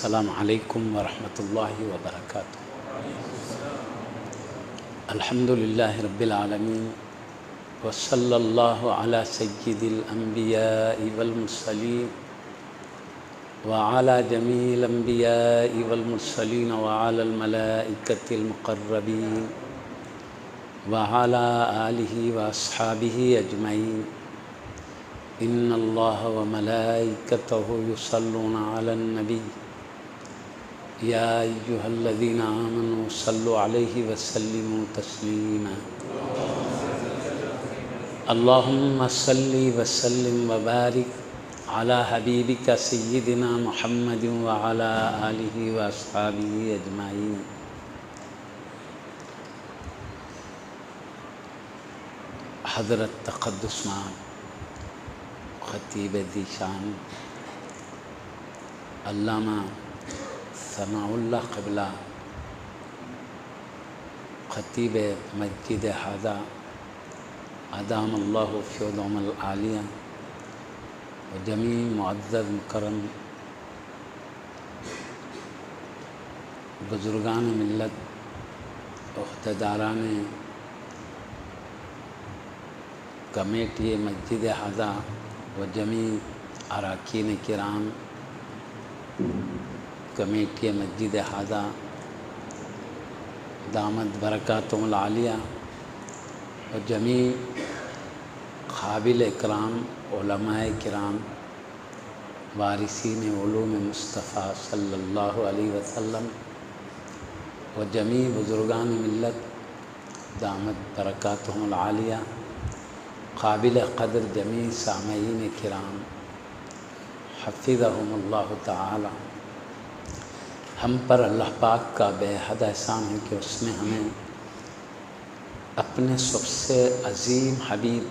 السلام علیکم ورحمۃ اللہ وبرکاتہ۔ الحمد للہ رب العالمین وصلی اللہ علی سید الانبیاء والمرسلین وعلی جمیع الانبیاء والمرسلین وعلی الملائکۃ المقربین وعلی آلہ واصحابہ اجمعین۔ ان اللہ وملائکتہ یصلون علی النبی یا ایہا الذین آمنوا صلوا علیہ وسلموا تسلیما۔ اللہم صلی وسلم وبارک علی حبیبک سیدنا محمد وعلی آلہ واصحابہ اجمعین۔ حضرت تقدس مآب خطیب ذیشان علامہ ثناء اللہ قبلہ خطیب مسجد ھذا ادام اللہ فیضهم العالیہ و جمیع معزز مکرم بزرگان ملت، عہدیداران کمیٹی مسجد ھذا و جمیع اراکین کرام کمیٹی مسجد ھذا دامت برکاتہم العالیہ و جمیع قابل اکرام علماء کرام وارثین علوم مصطفیٰ صلی اللہ علیہ وسلم و جمیع بزرگان ملت دامت برکاتہم العالیہ، قابل قدر جمیع سامعین کرام حفظہم اللہ تعالی۔ ہم پر اللہ پاک کا بے حد احسان ہے کہ اس نے ہمیں اپنے سب سے عظیم حبیب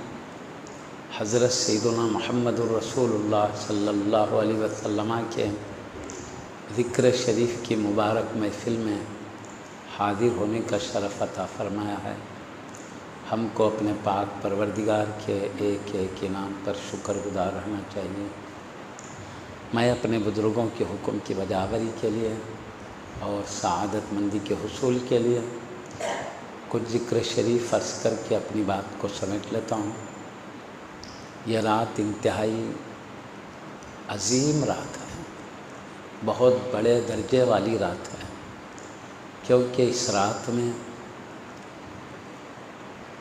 حضرت سیدنا محمد الرسول اللہ صلی اللہ علیہ وسلم کے ذکر شریف کی مبارک محفل میں حاضر ہونے کا شرف عطا فرمایا ہے۔ ہم کو اپنے پاک پروردگار کے ایک ایک انعام پر شکر گزار رہنا چاہیے۔ میں اپنے بزرگوں کے حکم کی بجاوری کے لیے اور سعادت مندی کے حصول کے لیے کچھ ذکر شریف عرض کر کے اپنی بات کو سمیٹ لیتا ہوں۔ یہ رات انتہائی عظیم رات ہے، بہت بڑے درجے والی رات ہے، کیونکہ اس رات میں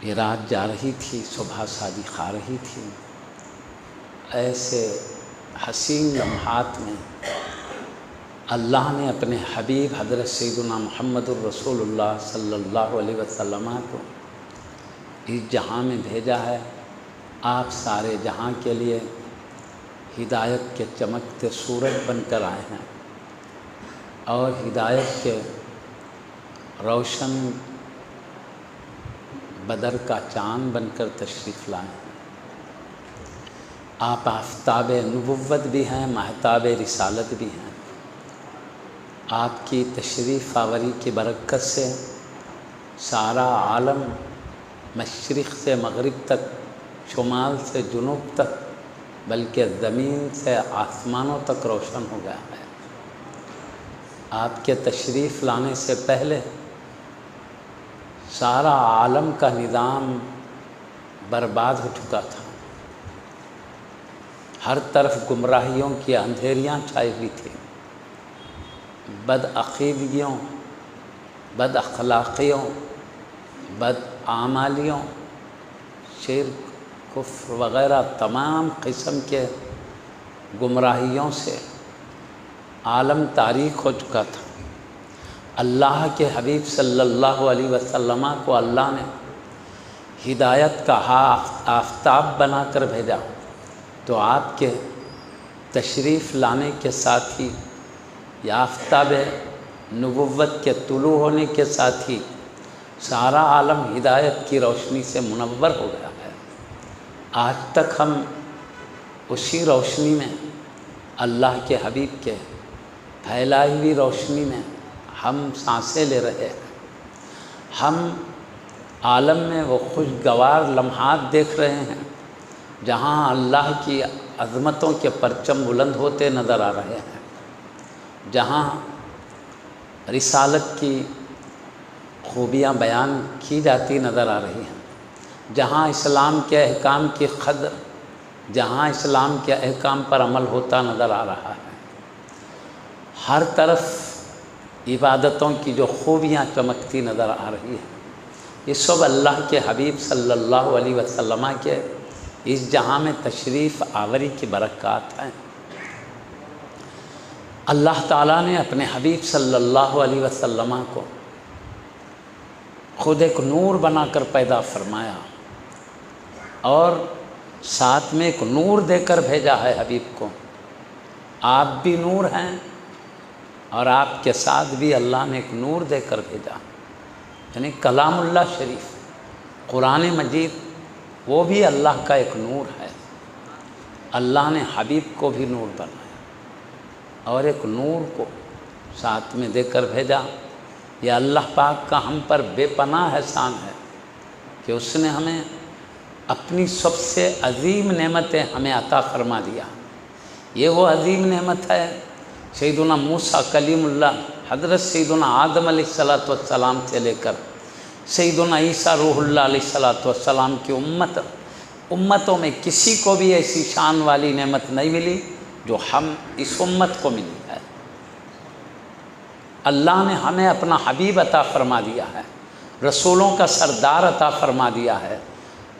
یہ رات جا رہی تھی، صبح صادق آ رہی تھی، ایسے حسین لمحات میں اللہ نے اپنے حبیب حضرت سیدنا محمد الرسول اللہ صلی اللہ علیہ وسلم کو اس جہاں میں بھیجا ہے۔ آپ سارے جہاں کے لیے ہدایت کے چمکتے سورج بن کر آئے ہیں اور ہدایت کے روشن بدر کا چاند بن کر تشریف لائے ہیں۔ آپ آفتاب نبوت بھی ہیں، مہتاب رسالت بھی ہیں۔ آپ کی تشریف آوری کی برکت سے سارا عالم مشرق سے مغرب تک، شمال سے جنوب تک، بلکہ زمین سے آسمانوں تک روشن ہو گیا ہے۔ آپ کے تشریف لانے سے پہلے سارا عالم کا نظام برباد ہو چکا تھا، ہر طرف گمراہیوں کی اندھیریاں چھائی ہوئی تھیں، بد عقیدگیوں، بد اخلاقیوں، بد اعمالیوں، شرک، کفر وغیرہ تمام قسم کے گمراہیوں سے عالم تاریک ہو چکا تھا۔ اللہ کے حبیب صلی اللہ علیہ وسلم کو اللہ نے ہدایت کا آفتاب بنا کر بھیجا، تو آپ کے تشریف لانے کے ساتھ ہی یہ آفتاب نبوت کے طلوع ہونے کے ساتھ ہی سارا عالم ہدایت کی روشنی سے منور ہو گیا ہے۔ آج تک ہم اسی روشنی میں، اللہ کے حبیب کے پھیلائی ہوئی روشنی میں ہم سانسیں لے رہے ہیں۔ ہم عالم میں وہ خوشگوار لمحات دیکھ رہے ہیں جہاں اللہ کی عظمتوں کے پرچم بلند ہوتے نظر آ رہے ہیں، جہاں رسالت کی خوبیاں بیان کی جاتی نظر آ رہی ہیں، جہاں اسلام کے احکام کی قدر، جہاں اسلام کے احکام پر عمل ہوتا نظر آ رہا ہے، ہر طرف عبادتوں کی جو خوبیاں چمکتی نظر آ رہی ہیں، یہ سب اللہ کے حبیب صلی اللہ علیہ وسلم کے اس جہاں میں تشریف آوری کی برکات ہیں۔ اللہ تعالیٰ نے اپنے حبیب صلی اللہ علیہ وسلم کو خود ایک نور بنا کر پیدا فرمایا اور ساتھ میں ایک نور دے کر بھیجا ہے حبیب کو۔ آپ بھی نور ہیں اور آپ کے ساتھ بھی اللہ نے ایک نور دے کر بھیجا، یعنی کلام اللہ شریف، قرآن مجید، وہ بھی اللہ کا ایک نور ہے۔ اللہ نے حبیب کو بھی نور بنایا اور ایک نور کو ساتھ میں دے کر بھیجا۔ یہ اللہ پاک کا ہم پر بے پناہ احسان ہے کہ اس نے ہمیں اپنی سب سے عظیم نعمتیں ہمیں عطا فرما دیا۔ یہ وہ عظیم نعمت ہے سیدنا موسیٰ کلیم اللہ، حضرت سیدنا آدم علیہ السلام سے لے کر سیدنا عیسیٰ روح اللہ علیہ السلام کی امتوں میں کسی کو بھی ایسی شان والی نعمت نہیں ملی جو ہم اس امت کو ملی ہے۔ اللہ نے ہمیں اپنا حبیب عطا فرما دیا ہے، رسولوں کا سردار عطا فرما دیا ہے،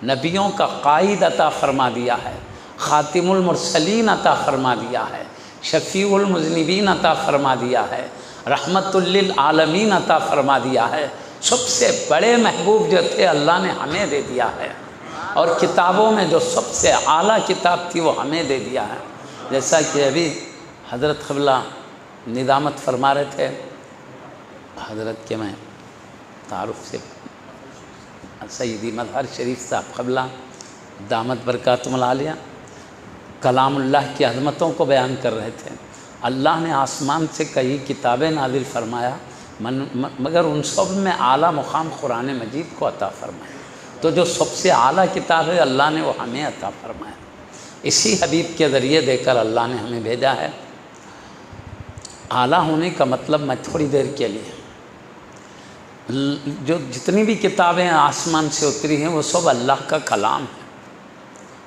نبیوں کا قائد عطا فرما دیا ہے، خاتم المرسلین عطا فرما دیا ہے، شفیع المذنبین عطا فرما دیا ہے، رحمت للعالمین عطا فرما دیا ہے۔ سب سے بڑے محبوب جو تھے اللہ نے ہمیں دے دیا ہے، اور کتابوں میں جو سب سے اعلیٰ کتاب تھی وہ ہمیں دے دیا ہے۔ جیسا کہ ابھی حضرت قبلہ ندامت فرما رہے تھے، حضرت کے میں تعارف سے سیدی مظہر شریف صاحب قبلہ دامت برکاتہم العالیہ کلام اللہ کی عظمتوں کو بیان کر رہے تھے۔ اللہ نے آسمان سے کئی کتابیں نازل فرمایا، مگر ان سب میں اعلیٰ مقام قرآن مجید کو عطا فرمایا۔ تو جو سب سے اعلیٰ کتاب ہے اللہ نے وہ ہمیں عطا فرمایا، اسی حبیب کے ذریعے دے کر اللہ نے ہمیں بھیجا ہے۔ اعلیٰ ہونے کا مطلب میں تھوڑی دیر کے لیے جو جتنی بھی کتابیں آسمان سے اتری ہیں وہ سب اللہ کا کلام ہے۔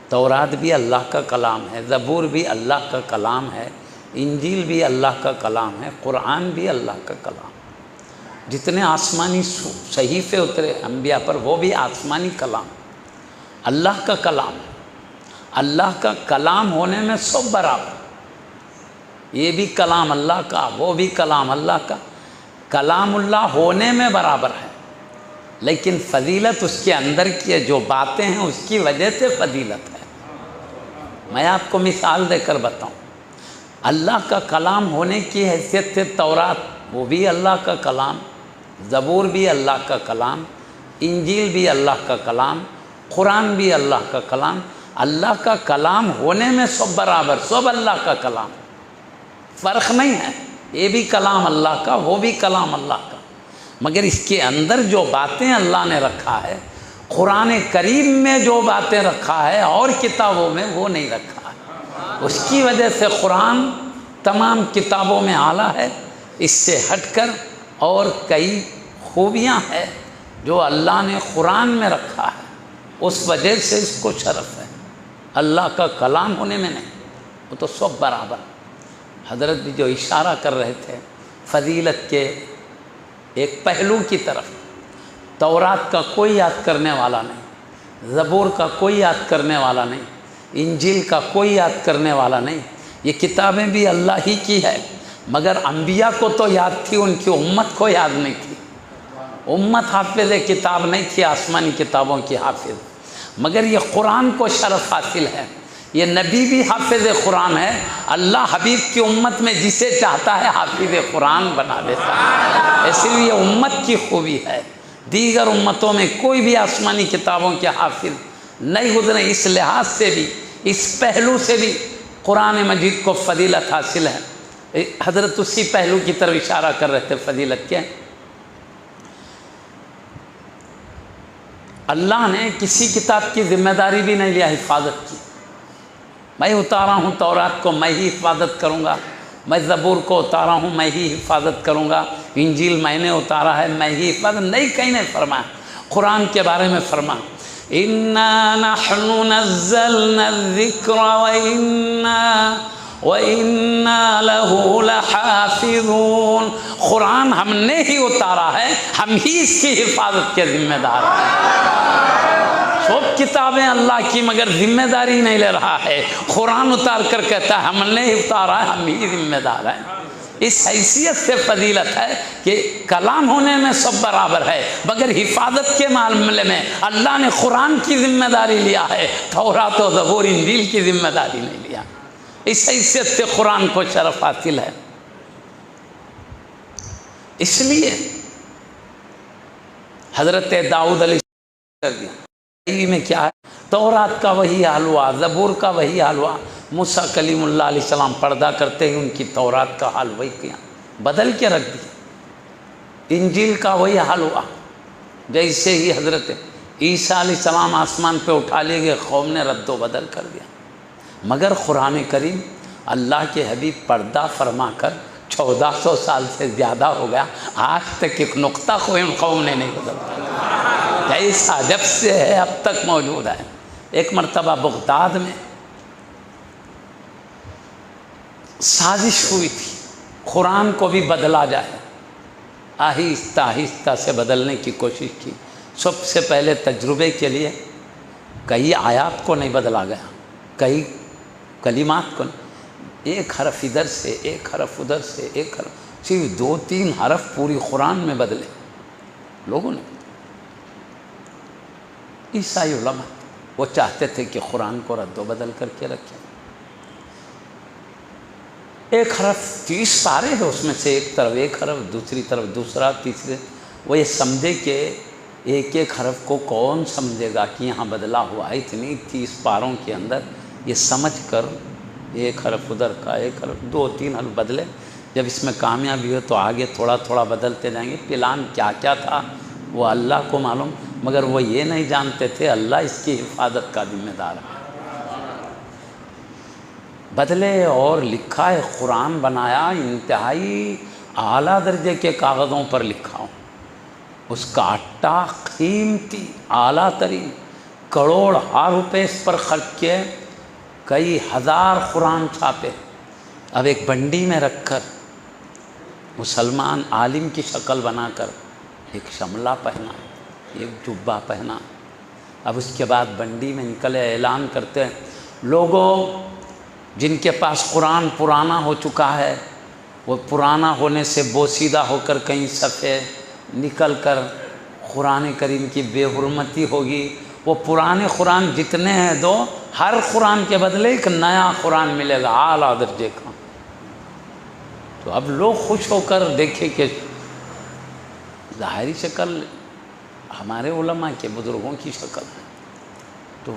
تورات بھی اللہ کا کلام ہے، زبور بھی اللہ کا کلام ہے، انجیل بھی اللہ کا کلام ہے، قرآن بھی اللہ کا کلام ہے۔ جتنے آسمانی صحیفے اترے انبیاء پر وہ بھی آسمانی کلام، اللہ کا کلام ہے۔ اللہ کا کلام ہونے میں سب برابر، یہ بھی کلام اللہ کا، وہ بھی کلام اللہ کا، کلام اللہ ہونے میں برابر ہے، لیکن فضیلت اس کے اندر کی جو باتیں ہیں اس کی وجہ سے فضیلت ہے۔ میں آپ کو مثال دے کر بتاؤں، اللہ کا کلام ہونے کی حیثیت سے تورات وہ بھی اللہ کا کلام، زبور بھی اللہ کا کلام، انجیل بھی اللہ کا کلام، قرآن بھی اللہ کا کلام۔ اللہ کا کلام ہونے میں سب برابر، سب اللہ کا کلام، فرق نہیں ہے، یہ بھی کلام اللہ کا، وہ بھی کلام اللہ کا، مگر اس کے اندر جو باتیں اللہ نے رکھا ہے، قرآن کریم میں جو باتیں رکھا ہے اور کتابوں میں وہ نہیں رکھا ہے، اس کی وجہ سے قرآن تمام کتابوں میں اعلیٰ ہے۔ اس سے ہٹ کر اور کئی خوبیاں ہیں جو اللہ نے قرآن میں رکھا ہے، اس وجہ سے اس کو شرف ہے، اللہ کا کلام ہونے میں نہیں، وہ تو سب برابر۔ حضرت بھی جو اشارہ کر رہے تھے فضیلت کے ایک پہلو کی طرف، تورات کا کوئی یاد کرنے والا نہیں، زبور کا کوئی یاد کرنے والا نہیں، انجیل کا کوئی یاد کرنے والا نہیں، یہ کتابیں بھی اللہ ہی کی ہے، مگر انبیاء کو تو یاد تھی، ان کی امت کو یاد نہیں تھی۔ امت حافظ کتاب نہیں تھی، آسمانی کتابوں کی حافظ، مگر یہ قرآن کو شرف حاصل ہے، یہ نبی بھی حافظ قرآن ہے، اللہ حبیب کی امت میں جسے چاہتا ہے حافظ قرآن بنا دیتا ہے، اس لیے امت کی خوبی ہے۔ دیگر امتوں میں کوئی بھی آسمانی کتابوں کے حافظ نہیں گزرے، اس لحاظ سے بھی، اس پہلو سے بھی قرآن مجید کو فضیلت حاصل ہے۔ حضرت اسی پہلو کی طرف اشارہ کر رہے تھے فضیلت کے۔ اللہ نے کسی کتاب کی ذمہ داری بھی نہیں لیا حفاظت کی، میں اتارا ہوں تورات کو، میں ہی حفاظت کروں گا، میں زبور کو اتارا ہوں، میں ہی حفاظت کروں گا، انجیل میں نے اتارا ہے، میں ہی حفاظت، نہیں کہیں نے فرمایا۔ قرآن کے بارے میں فرمایا اِنَّا نَحْنُ نَزَّلْنَا الذِّكْرَ وَإِنَّا لَهُ لَحَافِظُونَ، قرآن ہم نے ہی اتارا ہے، ہم ہی اس کی حفاظت کے ذمہ دار ہیں۔ سب کتابیں اللہ کی مگر ذمہ داری نہیں لے رہا ہے، قرآن اتار کر کہتا ہے ہم نے ہی اتارا ہے، ہم ہی ذمہ دار ہیں۔ اس حیثیت سے فضیلت ہے کہ کلام ہونے میں سب برابر ہے، مگر حفاظت کے معاملے میں اللہ نے قرآن کی ذمہ داری لیا ہے، تورات و زبور انجیل کی ذمہ داری نہیں لیا۔ اس حیثیت سے قرآن کو شرف حاصل ہے۔ اس لیے حضرت داؤد علیہ السلام کر دیا میں کیا ہے، تورات کا وہی حال ہوا، زبور کا وہی حال ہوا، موسیٰ کلیم اللہ علیہ السلام پردہ کرتے ہی ان کی تورات کا حال وہی کیا، بدل کے رکھ دیا۔ انجیل کا وہی حال ہوا، جیسے ہی حضرت عیسیٰ علیہ السلام آسمان پہ اٹھا لیے گئے، قوم نے رد و بدل کر دیا۔ مگر قرآن کریم اللہ کے حبیب پردہ فرما کر 1400 سال سے زیادہ ہو گیا، آج تک ایک نقطہ کوئی ان قوم نے نہیں بدلا، جیسا جب سے ہے اب تک موجود ہے۔ ایک مرتبہ بغداد میں سازش ہوئی تھی قرآن کو بھی بدلا جائے، آہستہ آہستہ سے بدلنے کی کوشش کی۔ سب سے پہلے تجربے کے لیے کئی آیات کو نہیں بدلا گیا، کئی کلمات کو، ایک حرف ادھر سے ایک حرف ادھر سے ایک حرف، صرف 2-3 حرف پوری قرآن میں بدلے لوگوں نے۔ عیسائی علماء وہ چاہتے تھے کہ قرآن کو رد و بدل کر کے رکھیں، ایک حرف 30 پارے ہے، اس میں سے ایک طرف ایک حرف، دوسری طرف دوسرا، تیسرے، وہ یہ سمجھے کہ ایک ایک حرف کو کون سمجھے گا کہ یہاں بدلا ہوا ہے، اتنی 30 پاروں کے اندر یہ سمجھ کر ایک حرف ادھر کا ایک حرف 2-3 حرف بدلے۔ جب اس میں کامیابی ہو تو آگے تھوڑا تھوڑا بدلتے جائیں گے۔ پلان کیا کیا تھا وہ اللہ کو معلوم، مگر وہ یہ نہیں جانتے تھے اللہ اس کی حفاظت کا ذمہ دار ہے۔ بدلے اور لکھا ہے، قرآن بنایا انتہائی اعلیٰ درجے کے کاغذوں پر لکھا ہوں، اس کا اٹا قیمتی اعلیٰ ترین، کروڑ روپے اس پر خرچ کیے، کئی ہزار قرآن چھاپے، اب ایک بنڈی میں رکھ کر مسلمان عالم کی شکل بنا کر ایک شملہ پہنا، ایک جبہ پہنا، اب اس کے بعد بنڈی میں نکلے، اعلان کرتے ہیں لوگوں جن کے پاس قرآن پرانا ہو چکا ہے، وہ پرانا ہونے سے بوسیدہ ہو کر کہیں صفحے نکل کر قرآن کریم کی بے حرمتی ہوگی، وہ پرانے قرآن جتنے ہیں دو، ہر قرآن کے بدلے ایک نیا قرآن ملے گا اعلیٰ درجے کا۔ تو اب لوگ خوش ہو کر دیکھیں کہ ظاہری شکل ہمارے علماء کے بزرگوں کی شکل ہے، تو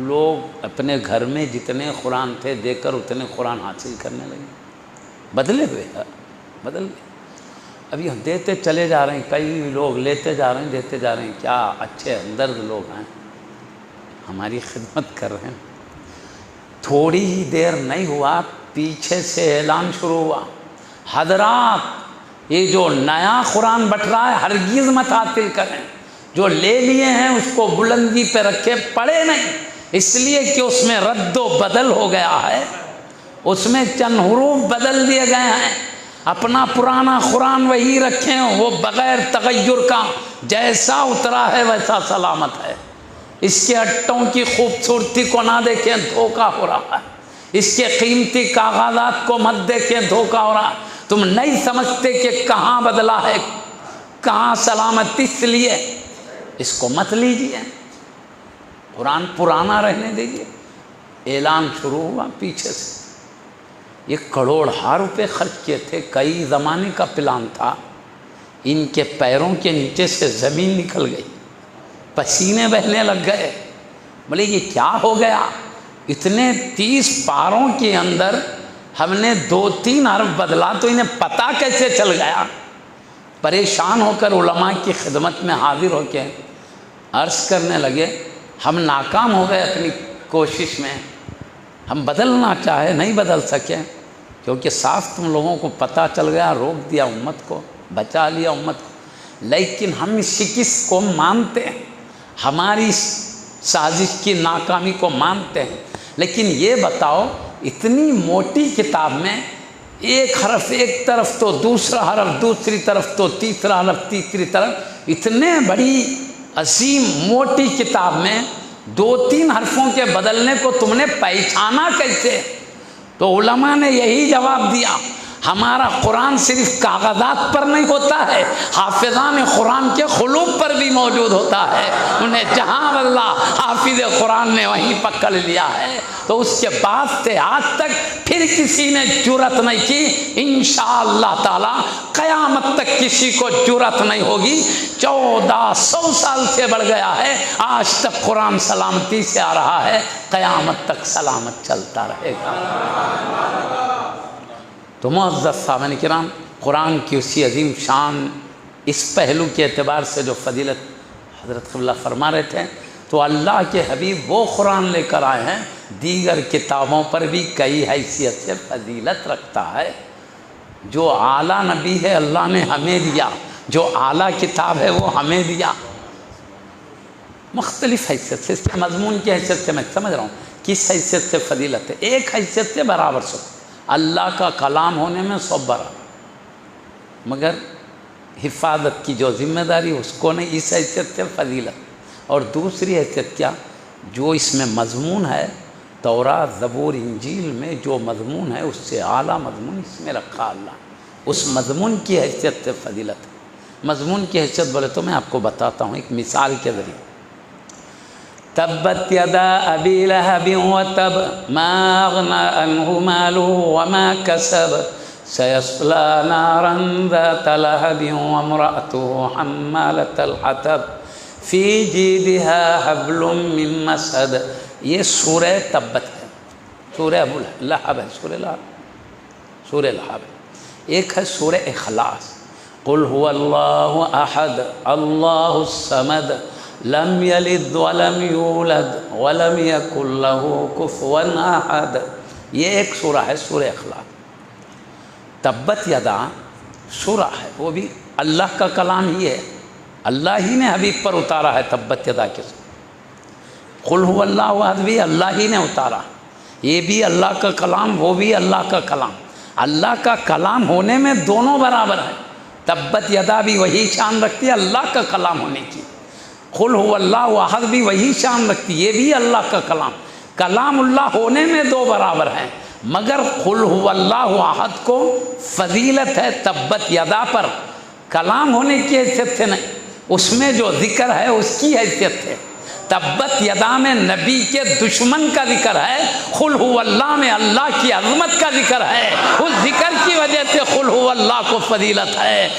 لوگ اپنے گھر میں جتنے قرآن تھے دے کر اتنے قرآن حاصل کرنے لگے، بدلے ہوئے بدل گئے۔ ابھی ہم دیتے چلے جا رہے ہیں، کئی لوگ لیتے جا رہے ہیں دیتے جا رہے ہیں، کیا اچھے ہمدرد لوگ ہیں، ہماری خدمت کر رہے ہیں۔ تھوڑی ہی دیر نہیں ہوا پیچھے سے اعلان شروع ہوا، حضرات یہ جو نیا قرآن بٹ رہا ہے ہرگز مت حاصل کریں، جو لے لیے ہیں اس کو بلندی پہ رکھے، پڑھے نہیں، اس لیے کہ اس میں رد و بدل ہو گیا ہے، اس میں چند حروف بدل دیے گئے ہیں، اپنا پرانا قرآن وہی رکھیں، وہ بغیر تغیر کا جیسا اترا ہے ویسا سلامت ہے۔ اس کے اٹوں کی خوبصورتی کو نہ دیکھیں، دھوکہ ہو رہا ہے، اس کے قیمتی کاغذات کو مت دیکھیں، دھوکہ ہو رہا ہے، تم نہیں سمجھتے کہ کہاں بدلا ہے کہاں سلامت، اس لیے اس کو مت لیجیے، قرآن پرانا رہنے دیجیے۔ اعلان شروع ہوا پیچھے سے، یہ کروڑ روپے خرچ کیے تھے، کئی زمانے کا پلان تھا، ان کے پیروں کے نیچے سے زمین نکل گئی، پسینے بہنے لگ گئے، بولے یہ کیا ہو گیا، اتنے 30 پاروں کے اندر ہم نے 2-3 حرف بدلا تو انہیں پتہ کیسے چل گیا۔ پریشان ہو کر علماء کی خدمت میں حاضر ہو کے عرض کرنے لگے ہم ناکام ہو گئے اپنی کوشش میں، ہم بدلنا چاہے نہیں بدل سکے، کیونکہ صاف تم لوگوں کو پتہ چل گیا، روک دیا امت کو، بچا لیا امت کو، لیکن ہم اس شکست کو مانتے ہیں، ہماری سازش کی ناکامی کو مانتے ہیں۔ لیکن یہ بتاؤ اتنی موٹی کتاب میں ایک حرف ایک طرف تو دوسرا حرف دوسری طرف تو تیسرا حرف تیسری طرف، اتنے بڑی عظیم موٹی کتاب میں 2-3 حرفوں کے بدلنے کو تم نے پہچانا کیسے؟ تو علماء نے یہی جواب دیا، ہمارا قرآن صرف کاغذات پر نہیں ہوتا ہے، حافظان قرآن کے قلوب پر بھی موجود ہوتا ہے، انہیں جہاں بدلا حافظ قرآن نے وہیں پکڑ لیا ہے۔ تو اس کے بعد سے آج تک پھر کسی نے جرأت نہیں کی، انشاءاللہ تعالی قیامت تک کسی کو جرأت نہیں ہوگی۔ 1400 سال سے بڑھ گیا ہے، آج تک قرآن سلامتی سے آ رہا ہے، قیامت تک سلامت چلتا رہے گا۔ تو معزز سامعین کرام، قرآن کی اسی عظیم شان اس پہلو کے اعتبار سے جو فضیلت حضرت قبلہ فرما رہے تھے، تو اللہ کے حبیب وہ قرآن لے کر آئے ہیں، دیگر کتابوں پر بھی کئی حیثیت سے فضیلت رکھتا ہے۔ جو اعلیٰ نبی ہے اللہ نے ہمیں دیا، جو اعلیٰ کتاب ہے وہ ہمیں دیا، مختلف حیثیت سے، اس کے مضمون کی حیثیت سے میں سمجھ رہا ہوں کس حیثیت سے فضیلت ہے، ایک حیثیت سے برابر سو، اللہ کا کلام ہونے میں سب برابر، مگر حفاظت کی جو ذمہ داری اس کو نہیں، اس حیثیت سے فضیلت۔ اور دوسری حیثیت کیا، جو اس میں مضمون ہے، تورات زبور انجیل میں جو مضمون ہے اس سے اعلیٰ مضمون اس میں رکھا اللہ، اس مضمون کی حیثیت سے فضیلت ہے۔ مضمون کی حیثیت بولے تو میں آپ کو بتاتا ہوں ایک مثال کے ذریعے۔ تبت یدا ابی لہب وتب ما اغنی عنہ مالہ وما کسب سیصلی نارا ذات لہب وامرأتہ حمالۃ الحطب فی جیدہا حبل من مسد۔ یہ سورہ تبت ہے، سورہ ابو لہب ہے، سورہ لہب ہے۔ ایک ہے سورہ اخلاص، قل هو اللہ احد اللہ الصمد لم یلد ولم یولد ولم یکن لہ کفوا احد۔ یہ ایک سورہ ہے، سورہ اخلاص۔ تبت یدا سورہ ہے، وہ بھی اللہ کا کلام ہی ہے، اللہ ہی نے حبیب پر اتارا ہے تبت یدا کے سورہ۔ قل هو اللہ احد بھی اللہ ہی نے اتارا، یہ بھی اللہ کا کلام، وہ بھی اللہ کا کلام۔ اللہ کا کلام ہونے میں دونوں برابر ہیں، تبت یدا بھی وہی شان رکھتی ہے اللہ کا کلام ہونے کی، قل هو اللہ احد بھی وہی شان رکھتی ہے، یہ بھی اللہ کا کلام۔ کلام اللہ ہونے میں دو برابر ہیں، مگر قل هو اللہ احد کو فضیلت ہے تبت یدا پر، کلام ہونے کی حیثیت سے نہیں، اس میں جو ذکر ہے اس کی حیثیت ہے۔ تبت یدا میں نبی کے دشمن کا ذکر ہے، قل هو اللہ میں اللہ کی عظمت کا ذکر ہے، اس ذکر کی وجہ سے قل هو اللہ کو فضیلت ہے۔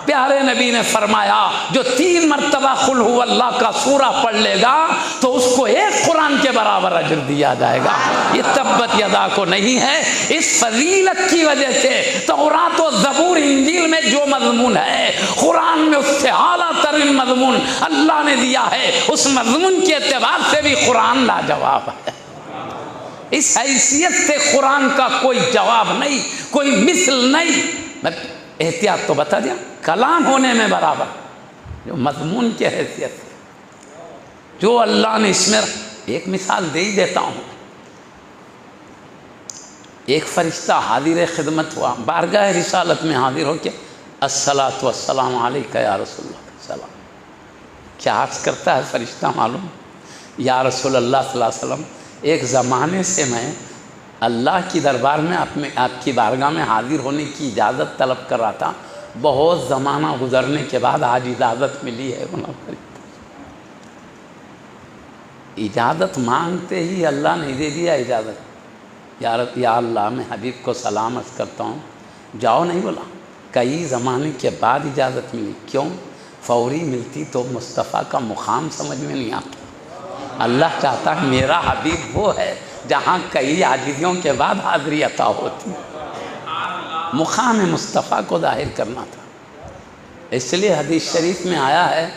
پیارے نبی نے فرمایا جو 3 مرتبہ قل هو اللہ کا سورہ پڑھ لے گا تو اس کو ایک قرآن کے برابر اجر دیا جائے گا۔ یہ تبت یدا کو نہیں ہے، اس فضیلت کی وجہ سے تورات و زبور انجیل میں جو مضمون ہے قرآن میں اس سے اعلیٰ ترین مضمون اللہ نے دیا ہے، اس مضمون کے اعتبار سے بھی قرآن لاجواب ہے۔ اس حیثیت سے قرآن کا کوئی جواب نہیں، کوئی مثل نہیں۔ میں احتیاط تو بتا دیا، کلام ہونے میں برابر، جو مضمون کی حیثیت ہے، جو اللہ نے اس میں، ایک مثال دے ہی دیتا ہوں۔ ایک فرشتہ حاضر خدمت ہوا، بارگاہ رسالت میں حاضر ہو کے الصلاۃ والسلام علیک یا رسول اللہ، سلام کیا عرض کرتا ہے فرشتہ معلوم؟ یا رسول اللہ صلی اللہ علیہ وسلم، ایک زمانے سے میں اللہ کی دربار میں آپ کی بارگاہ میں حاضر ہونے کی اجازت طلب کر رہا تھا، بہت زمانہ گزرنے کے بعد آج اجازت ملی ہے۔ اجازت مانگتے ہی اللہ نے دے دیا اجازت، یا اللہ میں حبیب کو سلام عرض کرتا ہوں، جاؤ نہیں بولا، کئی زمانے کے بعد اجازت ملی۔ کیوں؟ فوری ملتی تو مصطفیٰ کا مقام سمجھ میں نہیں آتا۔ اللہ چاہتا ہے میرا حبیب وہ ہے جہاں کئی عاجزیوں کے بعد حاضری عطا ہوتی، مقام مصطفیٰ کو ظاہر کرنا تھا۔ اس لیے حدیث شریف میں آیا ہے،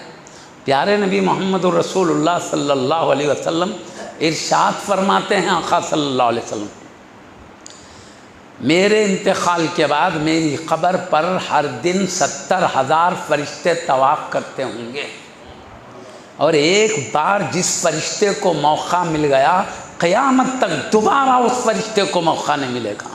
پیارے نبی محمد الرسول اللہ صلی اللہ علیہ وسلم ارشاد فرماتے ہیں، آقا صلی اللہ علیہ وسلم میرے انتقال کے بعد میری قبر پر ہر دن 70,000 فرشتے طواف کرتے ہوں گے، اور ایک بار جس فرشتے کو موقع مل گیا قیامت تک دوبارہ اس فرشتے کو موقع نہیں ملے گا،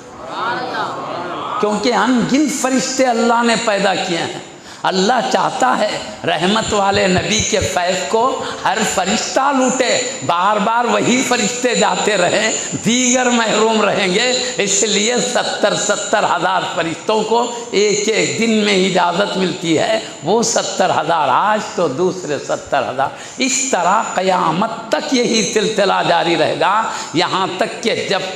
کیونکہ ان گن فرشتے اللہ نے پیدا کیے ہیں۔ اللہ چاہتا ہے رحمت والے نبی کے فیض کو ہر فرشتہ لوٹے، بار بار وہی فرشتے جاتے رہیں، دیگر محروم رہیں گے، اس لیے 70,000 فرشتوں کو ایک ایک دن میں اجازت ملتی ہے، وہ 70,000 آج تو دوسرے 70,000، اس طرح قیامت تک یہی سلسلہ جاری رہے گا، یہاں تک کہ جب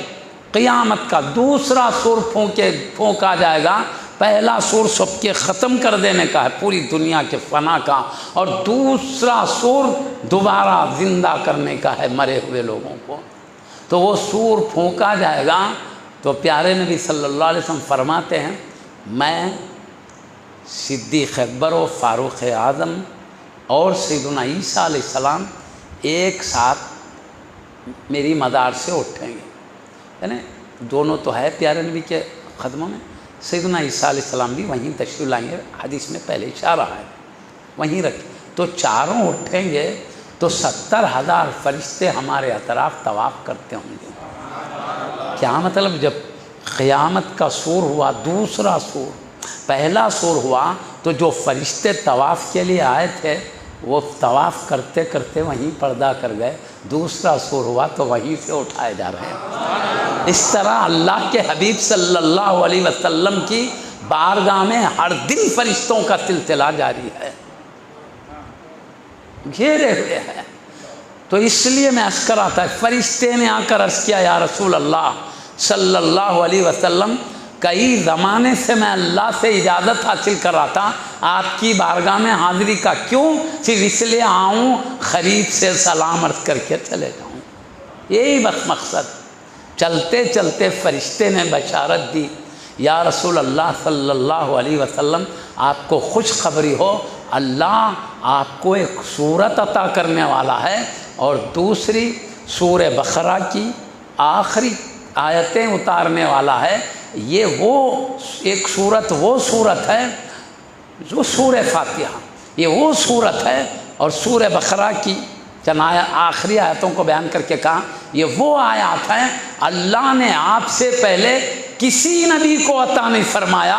قیامت کا دوسرا سور پھونکا جائے گا۔ پہلا سور سب کے ختم کر دینے کا ہے، پوری دنیا کے فنا کا، اور دوسرا سور دوبارہ زندہ کرنے کا ہے مرے ہوئے لوگوں کو۔ تو وہ سور پھونکا جائے گا تو پیارے نبی صلی اللہ علیہ وسلم فرماتے ہیں، میں صدیق اکبر و فاروق اعظم اور سیدنا عیسیٰ علیہ السلام ایک ساتھ میری مزار سے اٹھیں گے، یعنی دونوں تو ہے پیارے نبی کے قدموں میں، سیدنا عیسیٰ علیہ السلام بھی وہیں تشریف لائیں گے، حدیث میں پہلے اشارہ ہے، وہیں رکھیں، تو چاروں اٹھیں گے تو 70,000 فرشتے ہمارے اطراف طواف کرتے ہوں گے۔ کیا مطلب؟ جب قیامت کا سور ہوا، دوسرا سور، پہلا سور ہوا تو جو فرشتے طواف کے لیے آئے تھے وہ طواف کرتے کرتے وہیں پردہ کر گئے، دوسرا سور ہوا تو وہیں سے اٹھائے جا رہے ہیں۔ اس طرح اللہ کے حبیب صلی اللہ علیہ وسلم کی بارگاہ میں ہر دن فرشتوں کا سلسلہ جاری ہے، گھیرے ہوئے ہیں۔ تو اس لیے میں عرض کر رہا تھا، فرشتے نے آ کر عرض کیا، یا رسول اللہ صلی اللہ علیہ وسلم، کئی زمانے سے میں اللہ سے اجازت حاصل کر رہا تھا آپ کی بارگاہ میں حاضری کا، کیوں؟ صرف اس لیے آؤں خرید سے سلام عرض کر کے چلے جاؤں، یہی بس مقصد۔ چلتے چلتے فرشتے نے بشارت دی، یا رسول اللہ صلی اللہ علیہ وسلم، آپ کو خوشخبری ہو، اللہ آپ کو ایک صورت عطا کرنے والا ہے، اور دوسری سورہ بقرہ کی آخری آیتیں اتارنے والا ہے۔ یہ وہ ایک صورت، وہ صورت ہے جو سورہ فاتحہ، یہ وہ صورت ہے، اور سورہ بقرہ کی چند آخری آیتوں کو بیان کر کے کہا یہ وہ آیات ہیں اللہ نے آپ سے پہلے کسی نبی کو عطا نہیں فرمایا،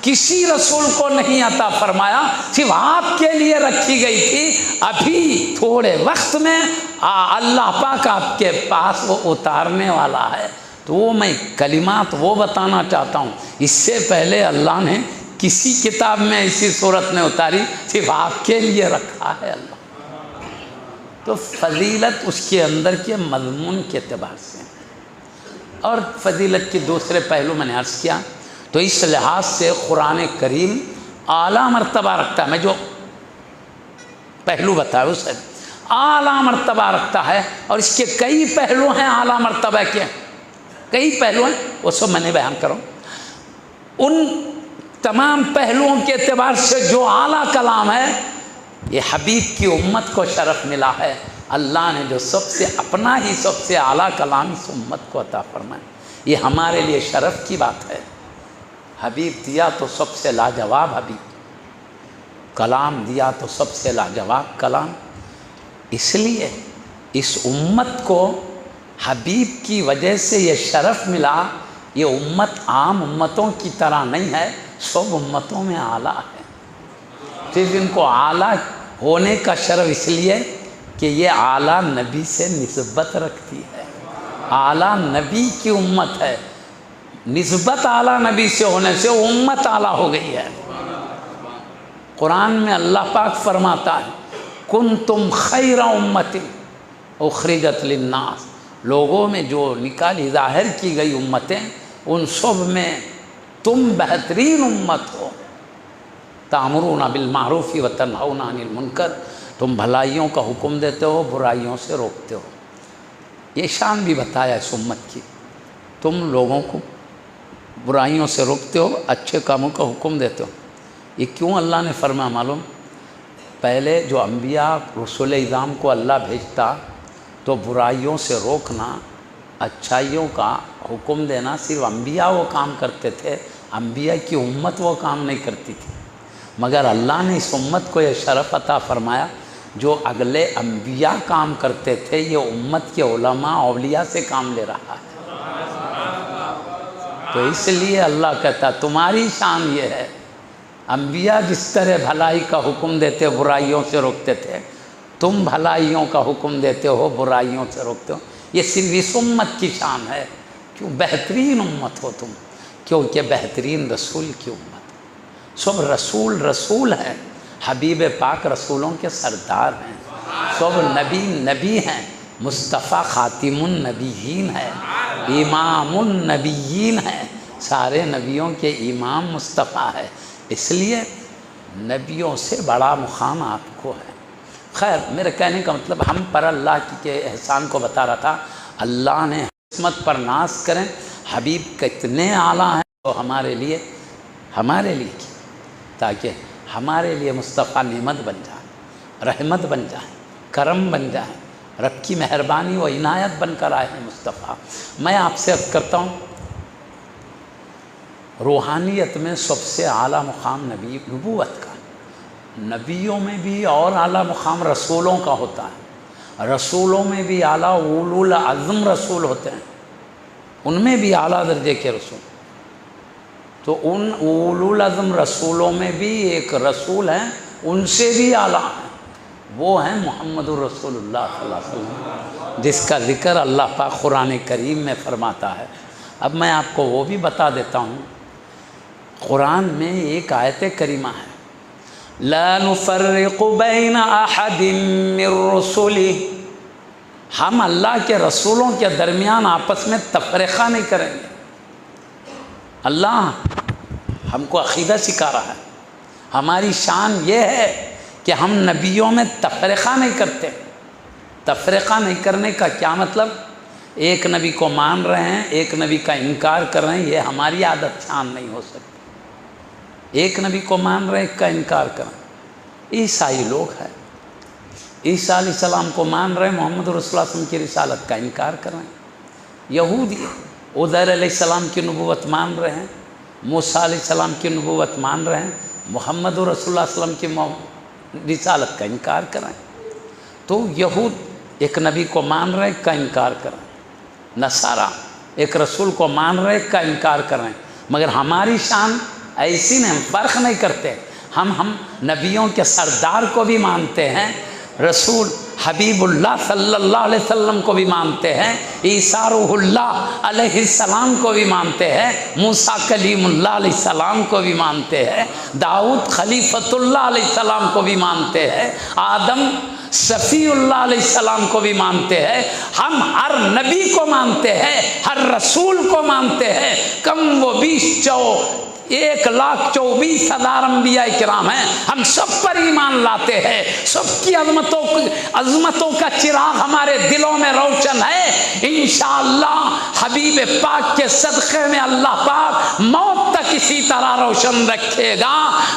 کسی رسول کو نہیں عطا فرمایا، صرف آپ کے لیے رکھی گئی تھی، ابھی تھوڑے وقت میں اللہ پاک آپ کے پاس وہ اتارنے والا ہے۔ تو وہ میں کلمات وہ بتانا چاہتا ہوں، اس سے پہلے اللہ نے کسی کتاب میں اسی صورت میں اتاری، صرف آپ کے لیے رکھا ہے اللہ۔ تو فضیلت اس کے اندر کے مضمون کے اعتبار سے، اور فضیلت کے دوسرے پہلو میں نے عرض کیا، تو اس لحاظ سے قرآن کریم اعلیٰ مرتبہ رکھتا ہے، میں جو پہلو بتایا اسے اعلیٰ مرتبہ رکھتا ہے، اور اس کے کئی پہلو ہیں اعلیٰ مرتبہ کے، کئی پہلو ہیں، وہ سب میں نے بیان کروں۔ ان تمام پہلوؤں کے اعتبار سے جو اعلیٰ کلام ہے، یہ حبیب کی امت کو شرف ملا ہے، اللہ نے جو سب سے اپنا ہی سب سے اعلیٰ کلام اس امت کو عطا فرمایا، یہ ہمارے لیے شرف کی بات ہے۔ حبیب دیا تو سب سے لاجواب حبیب، کلام دیا تو سب سے لاجواب کلام، اس لیے اس امت کو حبیب کی وجہ سے یہ شرف ملا۔ یہ امت عام امتوں کی طرح نہیں ہے، سب امتوں میں اعلیٰ ہے، صرف ان کو اعلیٰ ہونے کا شرف اس لیے کہ یہ اعلیٰ نبی سے نسبت رکھتی ہے، اعلیٰ نبی کی امت ہے، نسبت اعلیٰ نبی سے ہونے سے امت اعلیٰ ہو گئی ہے۔ قرآن میں اللہ پاک فرماتا ہے، کنتم خیر امت اخرجت للناس، لوگوں میں جو نکالی ظاہر کی گئی امتیں، ان سب میں تم بہترین امت ہو، تأمرون بالمعروف وتنہون عن المنکر، تم بھلائیوں کا حکم دیتے ہو، برائیوں سے روکتے ہو۔ یہ شان بھی بتایا اس امت کی، تم لوگوں کو برائیوں سے روکتے ہو، اچھے کاموں کا حکم دیتے ہو۔ یہ کیوں اللہ نے فرمایا معلوم؟ پہلے جو انبیاء رسول اعظام کو اللہ بھیجتا تو برائیوں سے روکنا، اچھائیوں کا حکم دینا صرف انبیاء وہ کام کرتے تھے، انبیاء کی امت وہ کام نہیں کرتی تھی، مگر اللہ نے اس امت کو یہ شرف عطا فرمایا جو اگلے انبیاء کام کرتے تھے یہ امت کے علماء اولیاء سے کام لے رہا ہے۔ تو اس لیے اللہ کہتا تمہاری شان یہ ہے، انبیاء جس طرح بھلائی کا حکم دیتے برائیوں سے روکتے تھے، تم بھلائیوں کا حکم دیتے ہو برائیوں سے روکتے ہو۔ یہ صرف اس امت کی شان ہے، کیوں بہترین امت ہو تم، کیونکہ بہترین رسول کی امت۔ سب رسول رسول ہیں، حبیب پاک رسولوں کے سردار ہیں، سب نبی نبی ہیں، مصطفیٰ خاتم النبیین ہے، امام النبیین ہے، سارے نبیوں کے امام مصطفیٰ ہے، اس لیے نبیوں سے بڑا مقام آپ کو ہے۔ خیر میرے کہنے کا مطلب ہم پر اللہ کے احسان کو بتا رہا تھا، اللہ نے قسمت پر ناز کریں، حبیب کتنے اعلیٰ ہیں تو ہمارے لیے کی، تاکہ ہمارے لیے مصطفیٰ نعمت بن جائے، رحمت بن جائے، کرم بن جائے، رب کی مہربانی و عنایت بن کر آئے ہیں مصطفیٰ۔ میں آپ سے عرض کرتا ہوں روحانیت میں سب سے اعلیٰ مقام نبوت کا، نبیوں میں بھی اور اعلیٰ مقام رسولوں کا ہوتا ہے، رسولوں میں بھی اعلیٰ اولو العزم رسول ہوتے ہیں، ان میں بھی اعلیٰ درجے کے رسول، تو ان اولو العزم رسولوں میں بھی ایک رسول ہیں ان سے بھی اعلیٰ ہیں، وہ ہیں محمد الرسول اللہ صلی اللہ علیہ وسلم، جس کا ذکر اللہ پاک قرآن کریم میں فرماتا ہے۔ اب میں آپ کو وہ بھی بتا دیتا ہوں، قرآن میں ایک آیت کریمہ ہے، لا نفرق بین احد من رسلہ، ہم اللہ کے رسولوں کے درمیان آپس میں تفرقہ نہیں کریں گے۔ اللہ ہم کو عقیدہ سکھا رہا ہے، ہماری شان یہ ہے کہ ہم نبیوں میں تفرقہ نہیں کرتے۔ تفرقہ نہیں کرنے کا کیا مطلب؟ ایک نبی کو مان رہے ہیں، ایک نبی کا انکار کر رہے ہیں، یہ ہماری عادت شان نہیں ہو سکتی۔ ایک نبی کو مان رہے ہیں، ایک کا انکار کر رہے ہیں۔ عیسائی لوگ ہیں، عیسیٰ علیہ السلام کو مان رہے ہیں، محمد رسول اللہ صلی اللہ علیہ وسلم کی رسالت کا انکار کر رہے ہیں۔ یہودی عزیر علیہ السلام کی نبوت مان رہے ہیں، موسیٰ علیہ السلام کی نبوت مان رہے ہیں، محمد رسول اللہ صلی اللہ علیہ وسلم کی رسالت کا انکار کر رہے ہیں۔ تو یہود ایک نبی کو مان رہے ہیں، ایک کا انکار کر رہے ہیں، نصارہ ایک رسول کو مان رہے ہیں، ایک کا انکار کر رہے ہیں، مگر ہماری شان ایسی نہیں، ہم فرق نہیں کرتے، ہم نبیوں کے سردار کو بھی مانتے ہیں، رسول حبیب اللہ صلی اللہ علیہ وسلم کو بھی مانتے ہیں، عیسیٰ روح اللہ علیہ السلام کو بھی مانتے ہیں، موسیٰ کلیم اللہ علیہ السلام کو بھی مانتے ہیں، داؤد خلیفۃ اللہ علیہ السلام کو بھی مانتے ہیں، آدم صفی اللہ علیہ السلام کو بھی مانتے ہیں۔ ہم ہر نبی کو مانتے ہیں، ہر رسول کو مانتے ہیں، کم و بیش 1,24,000 انبیاء کرام ہیں، ہم سب پر ایمان لاتے ہیں، سب کی عظمتوں کا چراغ ہمارے دلوں میں روشن ہے۔ انشاءاللہ حبیب پاک کے صدقے میں اللہ پاک موت تک اسی طرح روشن رکھے گا،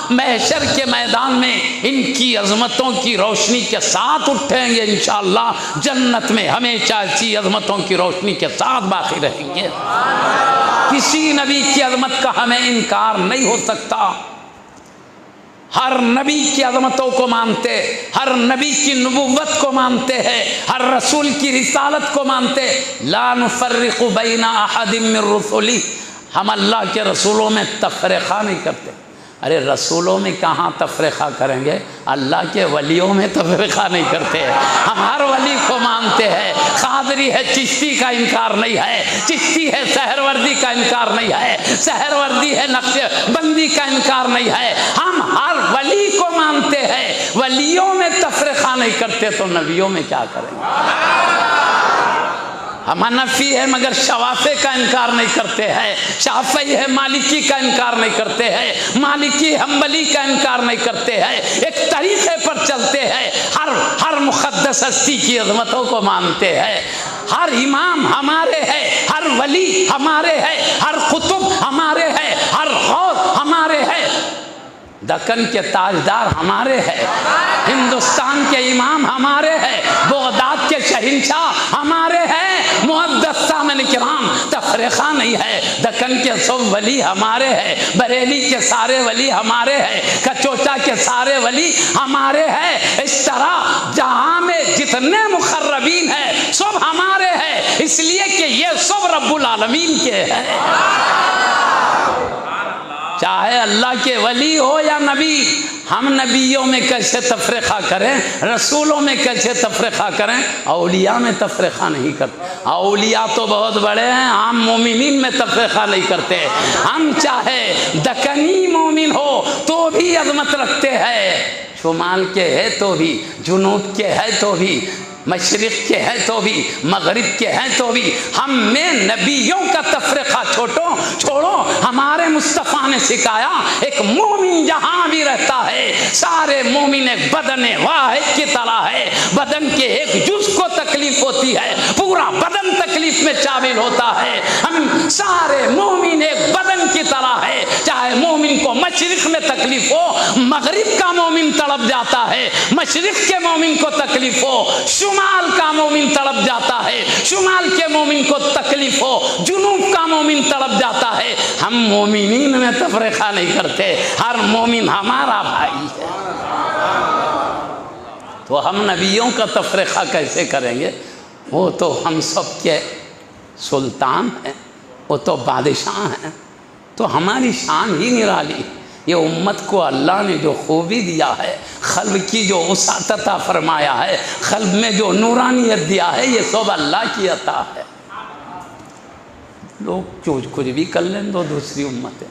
محشر کے میدان میں ان کی عظمتوں کی روشنی کے ساتھ اٹھیں گے، انشاءاللہ جنت میں ہمیشہ اسی عظمتوں کی روشنی کے ساتھ باقی رہیں گے۔ کسی نبی کی عظمت کا ہمیں انکار نہیں ہو سکتا، ہر نبی کی عظمتوں کو مانتے، ہر نبی کی نبوت کو مانتے ہیں، ہر رسول کی رسالت کو مانتے۔ لا نفرق بین احد من رسلہ، ہم اللہ کے رسولوں میں تفرقہ نہیں کرتے۔ ارے رسولوں میں کہاں تفرقہ کریں گے، اللہ کے ولیوں میں تفرقہ نہیں کرتے، ہم ہر ولی کو مانتے ہیں۔ قادری ہے چشتی کا انکار نہیں ہے، چشتی ہے سہروردی کا انکار نہیں ہے، سہروردی ہے نقش بندی کا انکار نہیں ہے، ہم ہر ولی کو مانتے ہیں، ولیوں میں تفرقہ نہیں کرتے تو نبیوں میں کیا کریں گے؟ ہم حنفی ہے مگر شوافی کا انکار نہیں کرتے ہیں، شافعی ہے مالکی کا انکار نہیں کرتے ہیں، مالکی حنبلی کا انکار نہیں کرتے ہیں، ایک طریقے پر چلتے ہیں، ہر مقدس ہستی کی عظمتوں کو مانتے ہیں، ہر امام ہمارے ہے، ہر ولی ہمارے ہے، ہر قطب ہمارے ہے، ہر غوث ہمارے ہے۔ دکن کے تاجدار ہمارے ہیں، ہندوستان کے امام ہمارے ہیں، بغداد کے شہنشاہ ہمارے ہیں، معزز سامعین کرام تفریقہ نہیں ہے، دکن کے سب ولی ہمارے ہیں، بریلی کے سارے ولی ہمارے ہیں، کچوچا کے سارے ولی ہمارے ہیں، اس طرح جہاں میں جتنے مقربین ہیں سب ہمارے ہیں، اس لیے کہ یہ سب رب العالمین کے ہیں، چاہے اللہ کے ولی ہو یا نبی۔ ہم نبیوں میں کیسے تفریقہ کریں، رسولوں میں کیسے تفریقہ کریں، اولیاء میں تفریقہ نہیں کرتے، اولیاء تو بہت بڑے ہیں، ہم مومنین میں تفریقہ نہیں کرتے، ہم چاہے دکنی مومن ہو تو بھی عظمت رکھتے ہیں، شمال کے ہے تو بھی، جنوب کے ہے تو بھی، مشرق کے ہیں تو بھی، مغرب کے ہیں تو بھی، ہم میں نبیوں کا تفریقہ چھوڑو، ہمارے مصطفیٰ نے سکھایا ایک مومن جہاں بھی رہتا ہے سارے مومن ایک بدن واحد کی طرح ہے، بدن کے ایک جز کو تکلیف ہوتی ہے پورا بدن تکلیف میں شامل ہوتا ہے، ہم سارے مومن ایک بدن کی طرح ہے، چاہے مومن کو مشرق میں تکلیف ہو، مغرب کا مومن تڑپ جاتا ہے، مشرق کے مومن کو تکلیف ہو، شمال کا مومن تڑپ جاتا ہے، شمال کے مومن کو تکلیف ہو، جنوب کا مومن تڑپ جاتا ہے، ہم مومنین میں تفریقہ نہیں کرتے، ہر مومن ہمارا بھائی ہے، تو ہم نبیوں کا تفریقہ کیسے کریں گے؟ وہ تو ہم سب کے سلطان ہیں، وہ تو بادشاہ ہیں، تو ہماری شان ہی نرالی، یہ امت کو اللہ نے جو خوبی دیا ہے، قلب کی جو وسعت عطا فرمایا ہے، قلب میں جو نورانیت دیا ہے، یہ سب اللہ کی عطا ہے، لوگ کچھ بھی کر لیں تو دوسری امت ہے،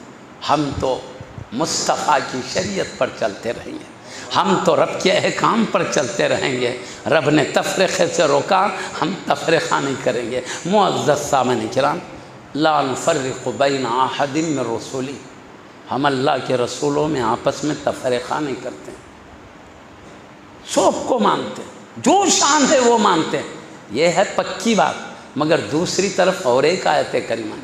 ہم تو مصطفیٰ کی شریعت پر چلتے رہیں گے، ہم تو رب کے احکام پر چلتے رہیں گے، رب نے تفریقے سے روکا، ہم تفریقہ نہیں کریں گے۔ معزز سامعین کرام، لا نفرق بین احد من رسولی، ہم اللہ کے رسولوں میں آپس میں تفریقہ نہیں کرتے، سب کو مانتے، جو شان ہے وہ مانتے، یہ ہے پکی بات۔ مگر دوسری طرف اور ایک آیت کریمہ،